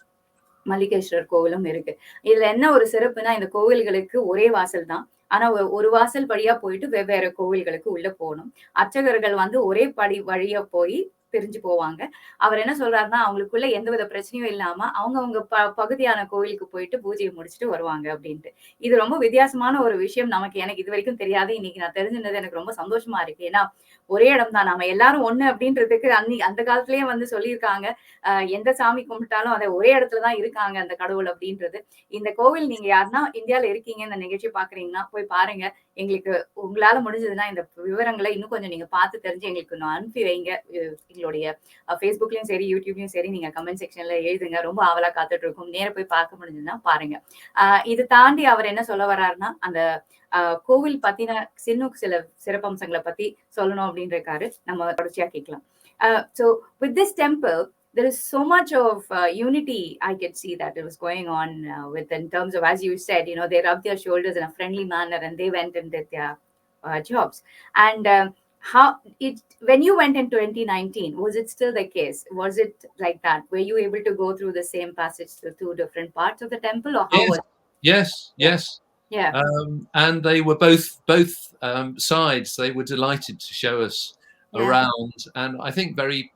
மல்லிகேஸ்வரர் கோவிலும் இருக்கு. இதுல என்ன ஒரு சிறப்புனா, இந்த கோவில்களுக்கு ஒரே வாசல் தான். ஆனா ஒரு வாசல் வழியா போயிட்டு வெவ்வேறு கோவில்களுக்கு உள்ள போகணும். அர்ச்சகர்கள் வந்து ஒரே படி வழியா போய் பிரிஞ்சு போவாங்க. அவர் என்ன சொல்றாருன்னா, அவங்களுக்குள்ள எந்தவித பிரச்சனையும் இல்லாம அவங்கவங்க பகுதியான கோவிலுக்கு போயிட்டு பூஜையை முடிச்சுட்டு வருவாங்க அப்படின்ட்டு. இது ரொம்ப வித்தியாசமான ஒரு விஷயம். எனக்கு இது வரைக்கும் தெரியாது. இன்னைக்கு நான் தெரிஞ்சுனது எனக்கு ரொம்ப சந்தோஷமா இருக்கு. ஏன்னா ஒரே இடம் தான், நாம எல்லாரும் ஒண்ணு அப்படின்றதுக்கு அந்த காலத்திலேயே வந்து சொல்லியிருக்காங்க. எந்த சாமி கும்பிட்டாலும் அதை ஒரே இடத்துலதான் இருக்காங்க அந்த கடவுள் அப்படின்றது. இந்த கோவில் நீங்க யாருன்னா இந்தியால இருக்கீங்க, இந்த நிகழ்ச்சி பாக்குறீங்கன்னா போய் பாருங்க. எங்களுக்கு உங்களால முடிஞ்சதுன்னா இந்த விவரங்களை இன்னும் கொஞ்சம் நீங்க பார்த்து தெரிஞ்சு எங்களுக்கு அனுப்பி வைங்க. எங்களுடைய ஃபேஸ்புக்லயும் சரி, யூடியூப்லயும் சரி, நீங்க கமெண்ட் செக்ஷன்ல எழுதுங்க. ரொம்ப ஆவலா காத்துட்டு இருக்கும். நேர போய் பார்க்க முடிஞ்சதுன்னா பாருங்க. இது தாண்டி அவர் என்ன சொல்ல வர்றாருன்னா, அந்த கோவில் பத்தின சில சிறப்பம்சங்களை பத்தி சொல்லணும் அப்படின்னு இருக்காரு. நம்ம தொடர்ச்சியா கேட்கலாம். So with this temple, there is so much of unity. I could see that it was going on in terms of, as you said, they rubbed their shoulders in a friendly manner and they went and did their jobs. And how it when you went in 2019, was it still the case? Was it like that? Were you able to go through the same passage to two different parts of the temple, or how Yes, was it? yes, Yeah, yes. yeah, And they were both sides. They were delighted to show us yeah. around, and I think very.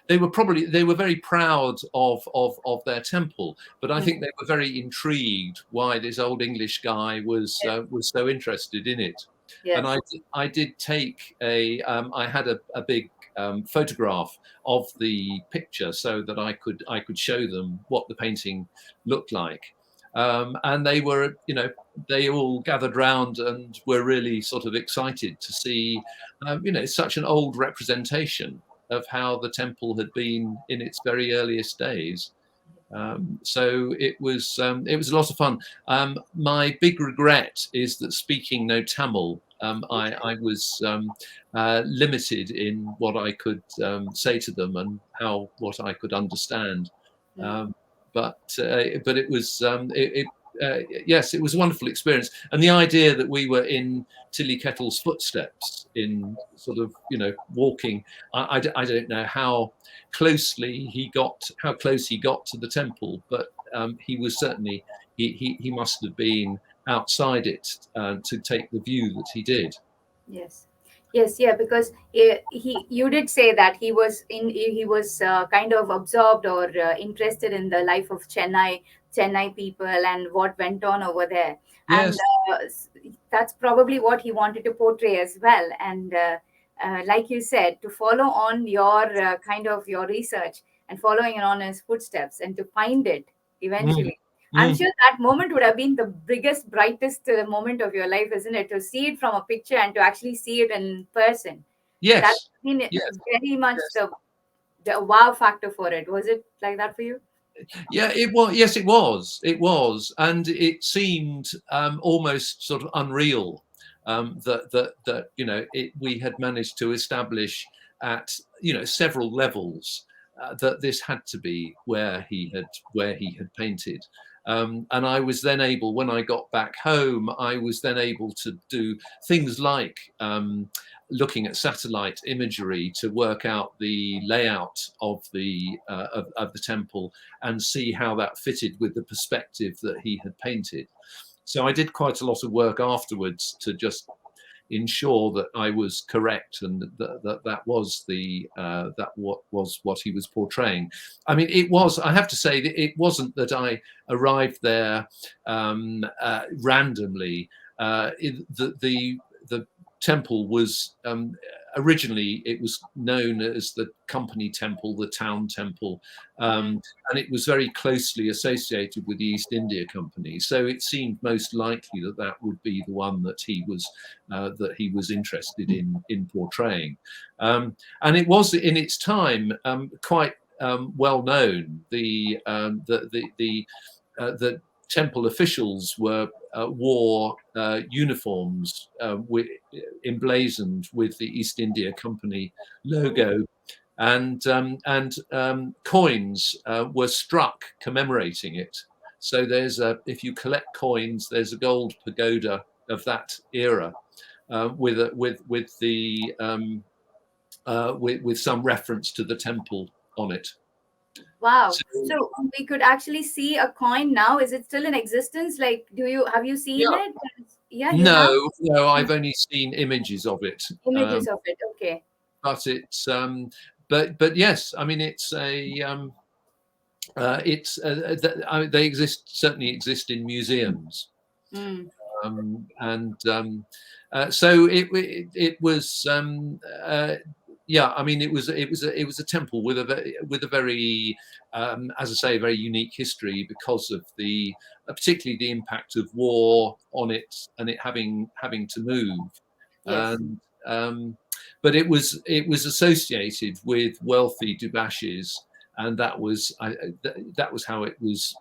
They were very proud of their temple, but I Mm, think they were very intrigued why this old English guy was so interested in it. And yes, I did take I had a big photograph of the picture so that I could show them what the painting looked like. And they were, they all gathered round and were really sort of excited to see, such an old representation of how the temple had been in its very earliest days. So it was a lot of fun. My big regret is that speaking no Tamil, I was limited in what I could say to them and what I could understand. mm, Um, but it was yes, it was a wonderful experience, and the idea that we were in Tilly Kettle's footsteps in sort of walking. I don't know how close he got to the temple, but he was certainly he must have been outside it to take the view that he did. yes, yes, yeah. Because you did say that he was kind of absorbed or interested in the life of Chennai people and what went on over there, and Yes. that's probably what he wanted to portray as well. And like you said, to follow on your kind of your research and following on his footsteps and to find it Mm, eventually. I'm mm. sure that moment would have been the biggest, brightest moment of your life, isn't it? To see it from a picture and to actually see it in person. That's Yes. been Yes. very much Yes. the wow factor for it. Was it like that for you? Yeah, it was. Yes, it was. It was, and it seemed almost sort of unreal that we had managed to establish at several levels that this had to be where he had painted. And I was then able, when I got back home, I was then able to do things like looking at satellite imagery to work out the layout of the temple and see how that fitted with the perspective that he had painted. So I did quite a lot of work afterwards to just ensure that I was correct and that was what he was portraying. I mean, it was. I have to say that it wasn't that I arrived there randomly. The temple was originally it was known as the company temple, the town temple, Mm, and it was very closely associated with the East India Company. So it seemed most likely that that would be the one that he was interested in portraying. And it was in its time quite well known. The temple officials wore uniforms emblazoned with the East India Company logo, and coins were struck commemorating it. So if you collect coins, there's a gold pagoda of that era with some reference to the temple on it. wow. So So we could actually see a coin now. Is it still in existence? Like, have you seen yeah, it? Yeah, you have no, I've only seen images of it, images of it. Okay. but it's but yes, I mean they certainly exist in museums. Mm, And so it was yeah, I mean it was a temple with a very as I say, a very unique history because of the particularly the impact of war on it and it having to move. yes. And but it was associated with wealthy Dubashis, and that was how it was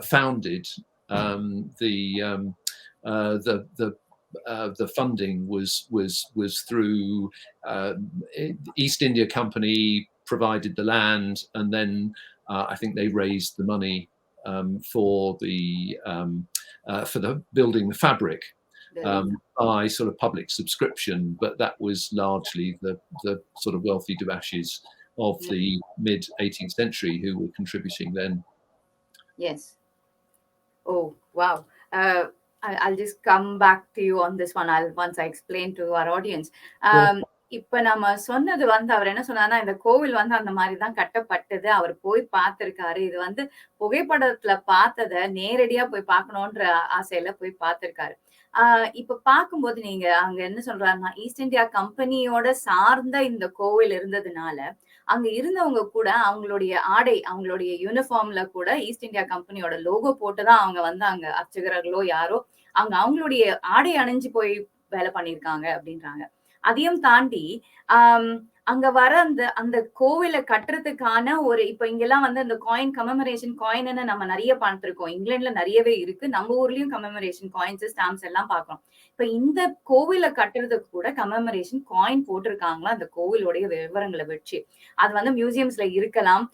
founded. The the funding was through East India Company provided the land, and then I think they raised the money for the building the fabric. by sort of public subscription, but that was largely the sort of wealthy debashes of the mid 18th century who were contributing then. Yes. Oh, wow. I'll just come back to you on this one. Once I explain to our audience. இப்ப நம்ம சொன்னது வந்து அவர் என்ன சொன்னார்னா, இந்த கோவில் வந்து அந்த மாதிரிதான் கட்டப்பட்டது. அவர் போய் பார்த்திருக்காரு. இது வந்து புகைப்படத்துல பார்த்தத நேரடியா போய் பார்க்கணுன்ற ஆசையில போய் பார்த்திருக்காரு. இப்ப பார்க்கும்போது நீங்க அங்க என்ன சொல்றாருன்னா, ஈஸ்ட் இந்தியா கம்பெனியோட சார்ந்த இந்த கோவில் இருந்ததுனால, அங்க இருந்தவங்க கூட அவங்களுடைய ஆடை, அவங்களுடைய யூனிஃபார்ம்ல கூட ஈஸ்ட் இந்தியா கம்பெனியோட லோகோ போட்டு தான் அவங்க வந்து அங்க அர்ச்சகர்களோ யாரோ, அங்க அவங்களுடைய ஆடை அணிஞ்சு போய் வேலை பண்ணியிருக்காங்க அப்படின்றாங்க. அதையும் தாண்டி, ஆம் அங்க வர அந்த அந்த கோவில கட்டுறதுக்கான ஒரு இப்ப இங்கெல்லாம் வந்து அந்த காயின் கமெமரேஷன் காயின்னு நம்ம நெறைய பார்த்திருக்கோம். இங்கிலாந்துல நெறையவே இருக்கு. நம்ம ஊர்லயும் கமெமரேஷன் காயின்ஸ், ஸ்டாம்ப்ஸ் எல்லாம் பார்க்கிறோம். இப்ப இந்த கோவில கட்டுறதுக்கு கூட கமெமரேஷன் காயின் போட்டிருக்காங்களாம் அந்த கோவிலுடைய விவரங்கள வச்சு. அது வந்து மியூசியம்ஸ்ல இருக்கலாம்.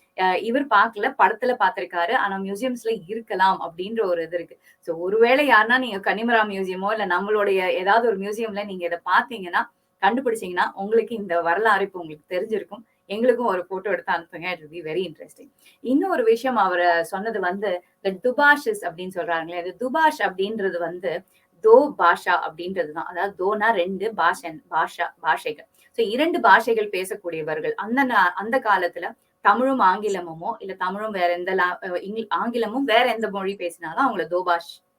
இவர் பார்க்கல, படத்துல பார்த்திருக்காரு. ஆனா மியூசியம்ஸ்ல இருக்கலாம் அப்படின்ற ஒரு இது இருக்கு. சோ ஒருவேளை யாருன்னா நீங்க கன்னிமரா மியூசியமோ இல்ல நம்மளுடைய ஏதாவது ஒரு மியூசியம்ல நீங்க இத பார்த்தீங்கன்னா, கண்டுபிடிச்சீங்கன்னா, உங்களுக்கு இந்த வரலாறு இப்ப உங்களுக்கு தெரிஞ்சிருக்கும். எங்களுக்கும் ஒரு ஃபோட்டோ எடுத்து அனுப்புங்க. It will be very interesting. இன்னொரு விஷயம் அவரு சொன்னது வந்து, இந்த துபாஷஸ் அப்படின்னு சொல்றாங்களே, அது துபாஷ் அப்படின்றது வந்து தோ பாஷா அப்படின்றது தான். அதாவது தோனா 2 பாஷைகள். சோ 2 பாஷைகள் பேசக்கூடியவர்கள். அந்த காலத்துல தமிழும் ஆங்கிலமுமோ, இல்ல தமிழும் வேற எந்த ஆங்கிலமும் வேற எந்த மொழி பேசினாலும் அவங்கள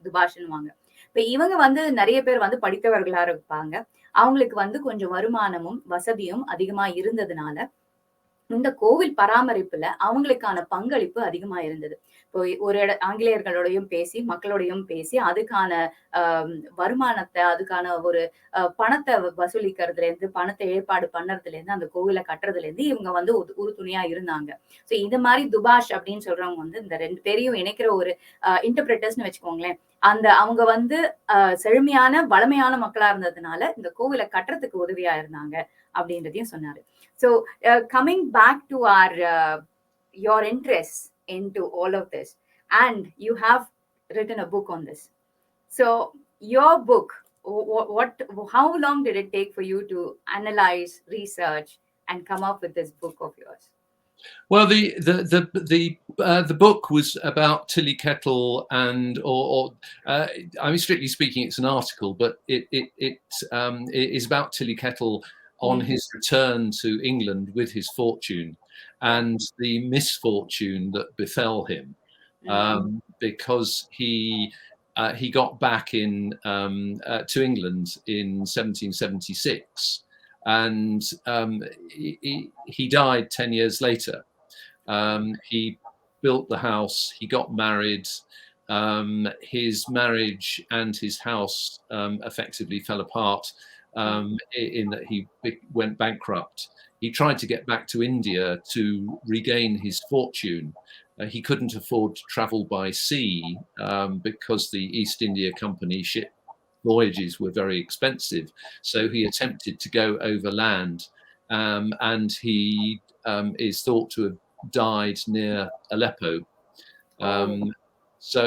துபாஷ்ன்னுவாங்க. இப்ப இவங்க வந்து நெறைய பேர் வந்து படித்தவர்களா இருப்பாங்க. அவங்களுக்கு வந்து கொஞ்சம் வருமானமும், வசதியும் அதிகமா இருந்ததுனால, இந்த கோவில் பராமரிப்புல அவங்களுக்கான பங்களிப்பு அதிகமா இருந்தது. இப்போ ஒரு ஆங்கிலேயர்களோடையும் பேசி, மக்களோடையும் பேசி, அதுக்கான அ வருமானத்த, அதுக்கான ஒரு பணத்த வசூலிக்கிறதுலேருந்து, பணத்த ஏற்பாடு பண்ணறதுலேருந்து, அந்த கோவில கட்டுறதுலேருந்து இவங்க வந்து உறுதுணையா இருந்தாங்க. சோ இது மாரி துபாஷ் அப்படின்னு சொல்றவங்க வந்து இந்த 2 பேரையும் இணைக்கிற ஒரு இன்டர்பிரட்டர்ஸ்ன்னு வச்சுக்கோங்களேன். அவங்க வந்து செழுமையான, வளமையான மக்களா இருந்ததுனால, இந்த கோவில கட்டுறதுக்கு உதவியா இருந்தாங்க அப்படின்றதையும் சொன்னாரு. So, coming back to your interest into all of this, and you have written a book on this. So, your book, how long did it take for you to analyze, research, and come up with this book of yours? Well, the book was about Tilly-Kettle, and I mean, strictly speaking, it's an article, but it is about Tilly-Kettle on his return to England with his fortune and the misfortune that befell him, because he got back to England in 1776, and he died 10 years later. He built the house, he got married. His marriage and his house effectively fell apart, in that he went bankrupt. He tried to get back to India to regain his fortune. He couldn't afford to travel by sea because the East India Company ship voyages were very expensive. So he attempted to go overland, and he is thought to have died near Aleppo. So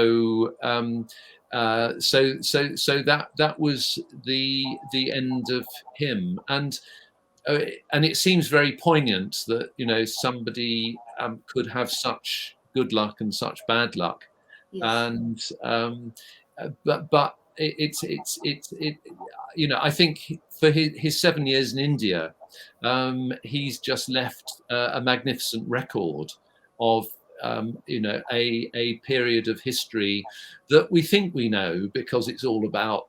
that was the end of him, and it seems very poignant that somebody could have such good luck and such bad luck. Yes. And but it's I think for his 7 years in India, he's just left a magnificent record of a period of history that we think we know because it's all about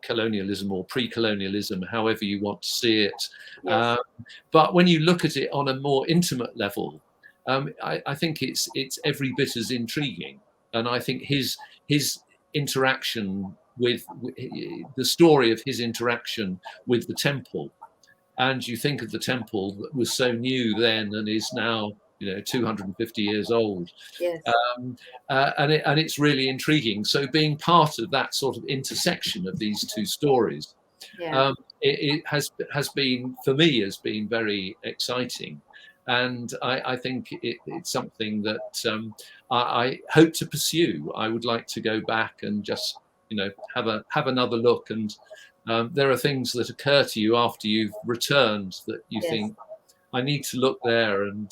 colonialism or pre-colonialism, however you want to see it. Yes. But when you look at it on a more intimate level, I think it's every bit as intriguing. And I think his interaction with the story of his interaction with the temple, and you think of the temple that was so new then and is now 250 years old. Yes. And it's really intriguing. So being part of that sort of intersection of these two stories, it has been, for me, has been very exciting. And I think it's something that I hope to pursue. I would like to go back and just have another look. And there are things that occur to you after you've returned that you think, I need to look there. And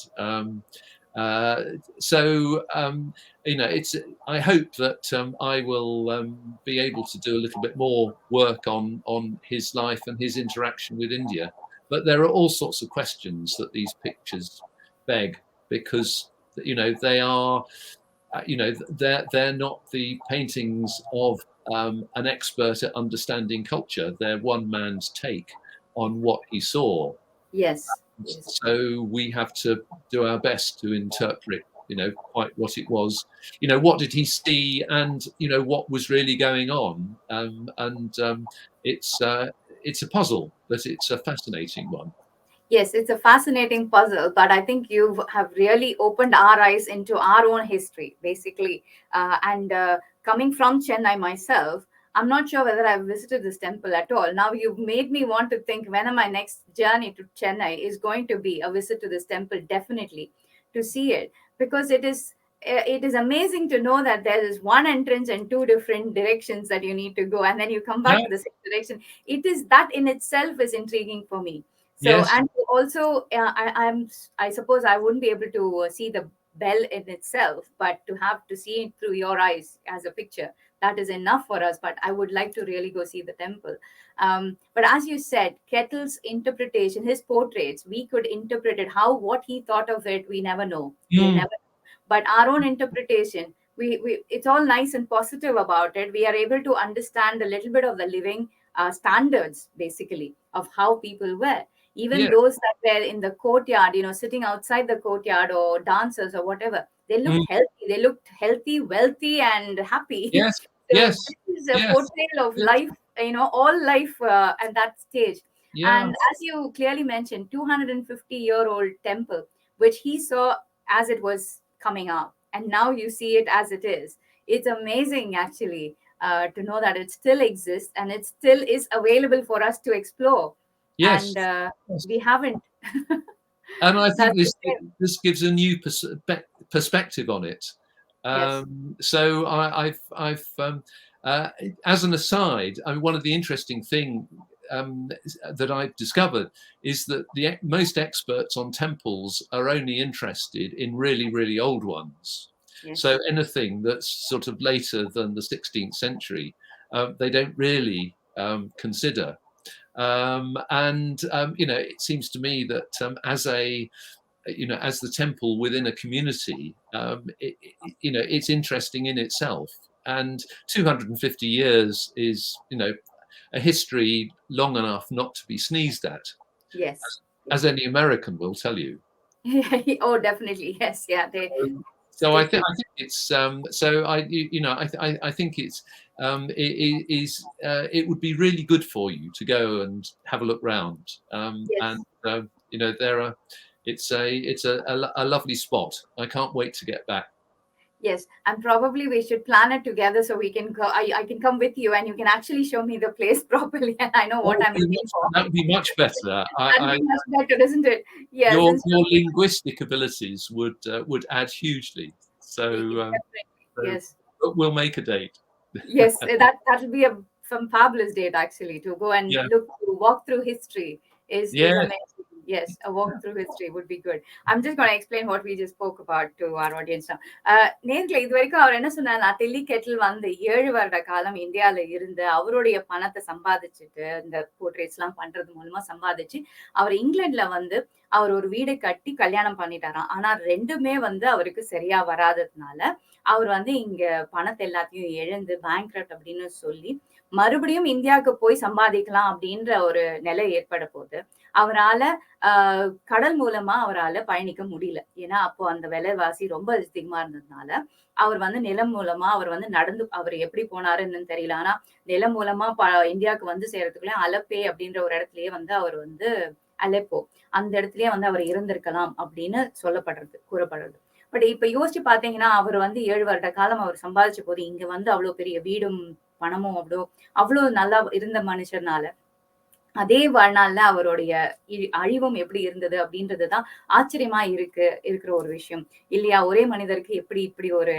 it's. I hope that I will be able to do a little bit more work on his life and his interaction with India. But there are all sorts of questions that these pictures beg, because they are, they're not the paintings of an expert at understanding culture. They're one man's take on what he saw. Yes. So we have to do our best to interpret, quite what it was. What did he see, and what was really going on. It's a puzzle, but it's a fascinating one. Yes, it's a fascinating puzzle, but I think you have really opened our eyes into our own history, basically. And coming from Chennai myself, I'm not sure whether I've visited this temple at all. Now you've made me want to think when my next journey to Chennai is going to be a visit to this temple, definitely to see it, because it is amazing to know that there is one entrance and two different directions that you need to go, and then you come back Yeah. to the same direction. It is that in itself is intriguing for me. So, Yes. and also, I suppose I wouldn't be able to see the bell in itself, but to have to see it through your eyes as a picture, that is enough for us. But I would like to really go see the temple. But as you said, Kettle's interpretation, his portraits, we could interpret it. What he thought of it, we never know. We'll never. But our own interpretation, it's all nice and positive about it. We are able to understand a little bit of the living standards, basically, of how people were. Even Yeah. those that were in the courtyard, sitting outside the courtyard, or dancers or whatever, they looked healthy. They looked healthy, wealthy, and happy. Yes. So Yes. this is a Yes. portrayal of life, all life at that stage. Yeah. And as you clearly mentioned, 250-year-old temple, which he saw as it was coming up, and now you see it as it is. It's amazing, actually, to know that it still exists and it still is available for us to explore. Yes. And Yes. we haven't. And I think That's the same. this gives a new perspective on it. Yes. So I've as an aside, I mean, one of the interesting thing that I've discovered is that most experts on temples are only interested in really, really old ones. Yes. So anything that's sort of later than the 16th century, they don't really consider. It seems to me that as the temple within a community, it's interesting in itself. And 250 years is, a history long enough not to be sneezed at. Yes. As any American will tell you. Oh, definitely. Yes. Yeah. They So I stick think to. it's so I think it it would be really good for you to go and have a look round, Yes. it's a lovely spot. I can't wait to get back. Yes, and probably we should plan it together so we can go. I can come with you, and you can actually show me the place properly, and I know what I'm looking for. That would be much better. That'd be much better, isn't it? Yes. Your linguistic abilities would add hugely. So Definitely. Yes. we'll make a date. Yes, that'll be some fabulous date, actually, to go and Yeah. walk through history is Yeah. amazing. Yes, a walk through history would be good. I'm just going to explain what we just spoke about to our audience now. நேர்களை இது வரைக்கும் அவர் என்ன சொன்னார், நான் Delhi Kettle வந்து 7 வருட காலம் இந்தியால இருந்து அவருடைய பணத்தை சம்பாதிச்சுட்டு இந்த போர்ட்ரேட்ஸ் எல்லாம் பண்றது மூலமா சம்பாதிச்சு அவர் இங்கிலாந்துல வந்து அவர் ஒரு வீடு கட்டி கல்யாணம் பண்ணிட்டாராம். ஆனா ரெண்டுமே வந்து அவருக்கு சரியா வராததுனால அவர் வந்து இங்க பணத்தை எல்லாத்தையும் இழந்து பேங்க்ரப்ட் அப்படின்னு சொல்லி மறுபடியும் இந்தியாவுக்கு போய் சம்பாதிக்கலாம் அப்படின்ற ஒரு நிலை ஏற்பட போது அவரால கடல் மூலமா அவரால பயணிக்க முடியல. ஏன்னா அப்போ அந்த விலைவாசி ரொம்ப அதிகமா இருந்ததுனால அவர் வந்து நிலம் மூலமா அவர் வந்து அவர் எப்படி போனாருன்னு தெரியல. ஆனா நிலம் மூலமா இந்தியாவுக்கு வந்து சேர்றதுக்குள்ள அலப்பே அப்படின்ற ஒரு இடத்துலயே வந்து அவர் வந்து அலெப்போ அந்த இடத்துலயே வந்து அவர் இருந்திருக்கலாம் அப்படின்னு கூறப்படுறது. பட் இப்ப யோசிச்சு பாத்தீங்கன்னா அவர் வந்து 7 வருட காலம் அவர் சம்பாதிச்ச போது இங்க வந்து அவ்வளவு பெரிய வீடும் பணமும் அவ்வளவு நல்லா இருந்த மனுஷனால அதே வாழ்நாள்ல அவருடைய அழிவும் எப்படி இருந்தது அப்படின்றதுதான் ஆச்சரியமா இருக்கிற ஒரு விஷயம் இல்லையா? ஒரே மனிதருக்கு எப்படி இப்படி ஒரு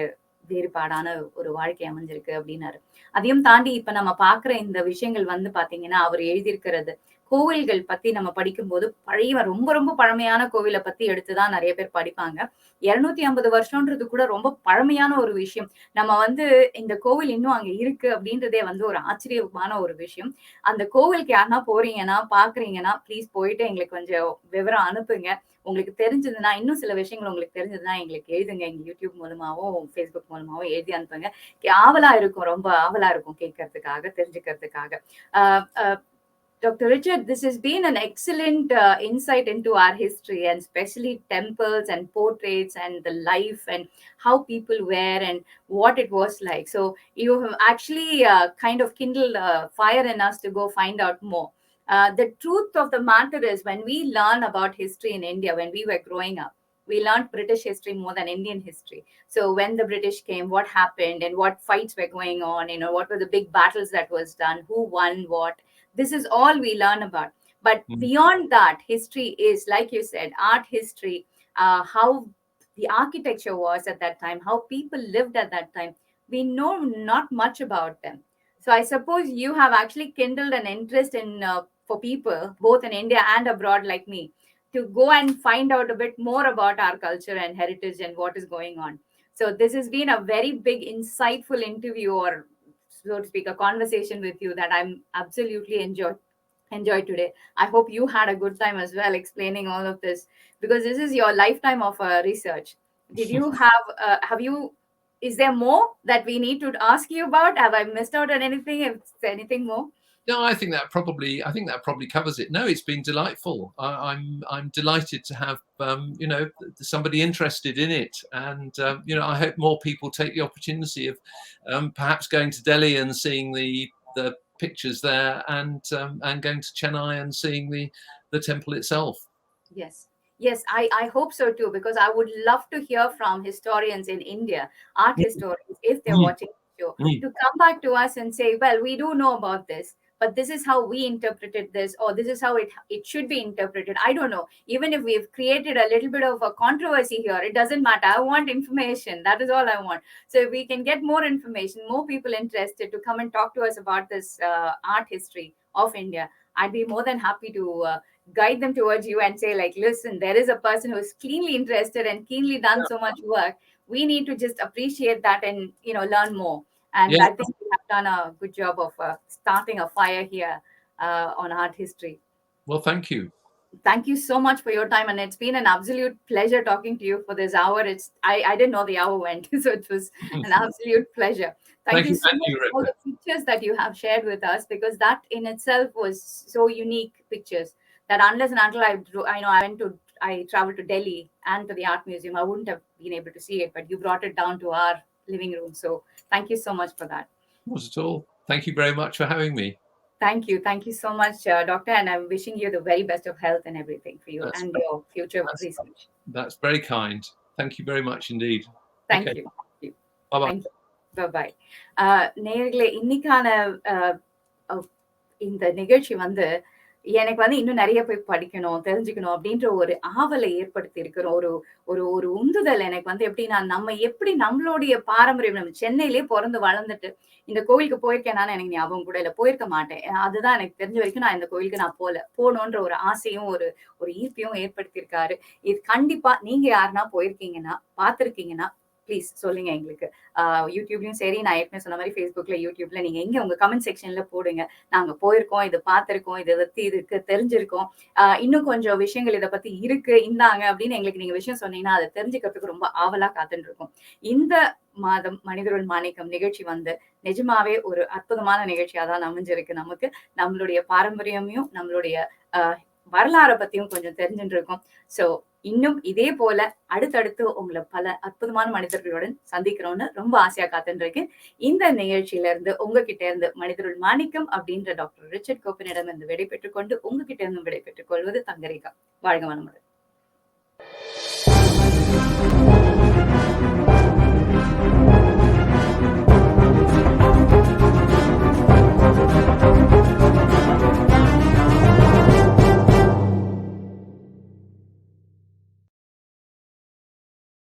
வேறுபாடான ஒரு வாழ்க்கை அமைஞ்சிருக்கு அப்படின்னாரு. அதையும் தாண்டி இப்ப நம்ம பார்க்குற இந்த விஷயங்கள் வந்து பார்த்தீங்கன்னா, அவர் எழுதியிருக்கிறது கோவில்கள் பத்தி நம்ம படிக்கும்போது பழைய ரொம்ப ரொம்ப பழமையான கோவில பத்தி எடுத்து தான் நெறைய பேர் படிப்பாங்க. 250 வருஷம்ன்றது கூட ரொம்ப பழமையான ஒரு விஷயம். நம்ம வந்து இந்த கோவில் இன்னும் அங்க இருக்கு அப்படின்றதே வந்து ஒரு ஆச்சரியமான ஒரு விஷயம். அந்த கோவிலுக்கு யாருன்னா போறீங்கன்னா, பார்க்குறீங்கன்னா, ப்ளீஸ் போயிட்டு எங்களுக்கு கொஞ்சம் விவரம் அனுப்புங்க. உங்களுக்கு தெரிஞ்சதுன்னா, இன்னும் சில விஷயங்கள் உங்களுக்கு தெரிஞ்சதுன்னா எங்களுக்கு எழுதுங்க. எங்க YouTube மூலமாவும், Facebook மூலமாவும் எழுதி அனுப்புங்க. ஆவலா இருக்கும். ரொம்ப ஆவலா இருக்கும் கேட்கறதுக்காக, தெரிஞ்சுக்கிறதுக்காக. அ அ Dr. Richard, this has been an excellent insight into our history and especially temples and portraits and the life and how people were and what it was like. So you have actually kind of kindled a fire in us to go find out more. The truth of the matter is when we learn about history in India, when we were growing up, we learned British history more than Indian history. So when the British came, what happened and what fights were going on, what were the big battles that was done, who won what, this is all we learn about. But Mm. beyond that, history is, like you said, art history, how the architecture was at that time, how people lived at that time. We know not much about them. So I suppose you have actually kindled an interest in for people, both in India and abroad, like me, to go and find out a bit more about our culture and heritage and what is going on. So this has been a very big, insightful interview, or so to speak, a conversation with you that I'm absolutely enjoyed today. I hope you had a good time as well explaining all of this, because this is your lifetime of research. Did you have you? Is there more that we need to ask you about? Have I missed out on anything? Is there anything more? No, I think that probably covers it. No, it's been delightful. I'm delighted to have somebody interested in it, and I hope more people take the opportunity of perhaps going to Delhi and seeing the pictures there, and going to Chennai and seeing the temple itself. Yes. Yes, I hope so too, because I would love to hear from historians in India, art Mm, historians, if they're mm, watching the show, mm. to come back to us and say, well, we do know about this, but this is how we interpreted this, or this is how it should be interpreted. I don't know. Even if we've created a little bit of a controversy here, it doesn't matter. I want information. That is all I want. So if we can get more information, more people interested to come and talk to us about this art history of India, I'd be more than happy to guide them towards you and say, like, listen, there is a person who's keenly interested and keenly done so much work. We need to just appreciate that and learn more. And Yeah. I think we have done a good job of starting a fire here on art history. Well, thank you. Thank you so much for your time, and it's been an absolute pleasure talking to you for this hour. I didn't know the hour went, so it was an absolute pleasure. Thank Thank you you, so and much you, for all Rebecca. the pictures that you have shared with us, because that in itself was so unique pictures that unless and until I traveled to Delhi and to the art museum, I wouldn't have been able to see it. But you brought it down to our living room, so thank you so much for that. Not at all. Thank you very much for having me. Thank you. Thank you so much, Doctor. And I'm wishing you the very best of health and everything for you That's and your future that's research. that's very kind. Thank you very much indeed. Thank Okay. you. Thank you. Bye bye. Thank you. Bye-bye. நேயர்களே, இன்னைக்கான அ அ இந்த நிகழ்ச்சி வந்து எனக்கு வந்து இன்னும் நெறைய போய் படிக்கணும், தெரிஞ்சுக்கணும் அப்படின்ற ஒரு ஆவலை ஏற்படுத்தி இருக்கிற ஒரு ஒரு ஒரு உந்துதல் எனக்கு வந்து எப்படின்னா, நம்ம எப்படி நம்மளுடைய பாரம்பரியம் நம்ம சென்னையிலேயே பொறந்து வளர்ந்துட்டு, இந்த கோவிலுக்கு போயிருக்கேனான்னு எனக்கு ஞாபகம் கூட இல்ல. போயிருக்க மாட்டேன். அதுதான் எனக்கு தெரிஞ்ச வரைக்கும் நான் இந்த கோவிலுக்கு நான் போல. போணுன்ற ஒரு ஆசையும், ஒரு ஒரு ஈர்ப்பையும் ஏற்படுத்தியிருக்காரு. இது கண்டிப்பா நீங்க யாருன்னா போயிருக்கீங்கன்னா, பார்த்திருக்கீங்கன்னா, ப்ளீஸ் சொல்லுங்க எங்களுக்கு. யூடியூப்லயும் சரி, நான் ஏற்கனவே சொன்ன மாரி Facebookல, யூடியூப்ல நீங்க எங்க உங்க கமெண்ட் செக்ஷன்ல போடுங்க. நாங்க போயிருக்கோம், இது பார்த்திருக்கோம், இத பத்தி இதுக்கு தெரிஞ்சிருக்கோம். இன்னும் கொஞ்சம் விஷயங்கள் இத பத்தி இருக்கு, இந்தாங்க அப்படின்னு எங்களுக்கு நீங்க விஷயம் சொன்னீங்கன்னா, அத தெரிஞ்சுக்கிறதுக்கு ரொம்ப ஆவலா காத்துட்டு இருக்கோம். இந்த மாதம் மனிதருள் மாணிக்கம் நிகழ்ச்சி வந்து நிஜமாவே ஒரு அற்புதமான நிகழ்ச்சியா தான் அமைஞ்சிருக்கு நமக்கு. நம்மளுடைய பாரம்பரியமையும், நம்மளுடைய அ வரலாற பத்தியும் கொஞ்சம் தெரிஞ்சுட்டு இருக்கோம். ஸோ இன்னும் இதே போல அடுத்தடுத்து உங்கள பல அற்புதமான மனிதர்களுடன் சந்திக்கிறோம்னு ரொம்ப ஆசையா காத்துட்டு இருக்கேன். இந்த நிகழ்ச்சியில இருந்து உங்ககிட்ட இருந்து மனிதருள் மாணிக்கம் அப்படின்ற டாக்டர் ரிச்சர்ட் கோப்பினிடம் இருந்து விடை பெற்றுக் கொண்டு உங்ககிட்ட இருந்து விடை பெற்றுக் கொள்வது தங்கரேகா. வாழ்க வளமுடன்.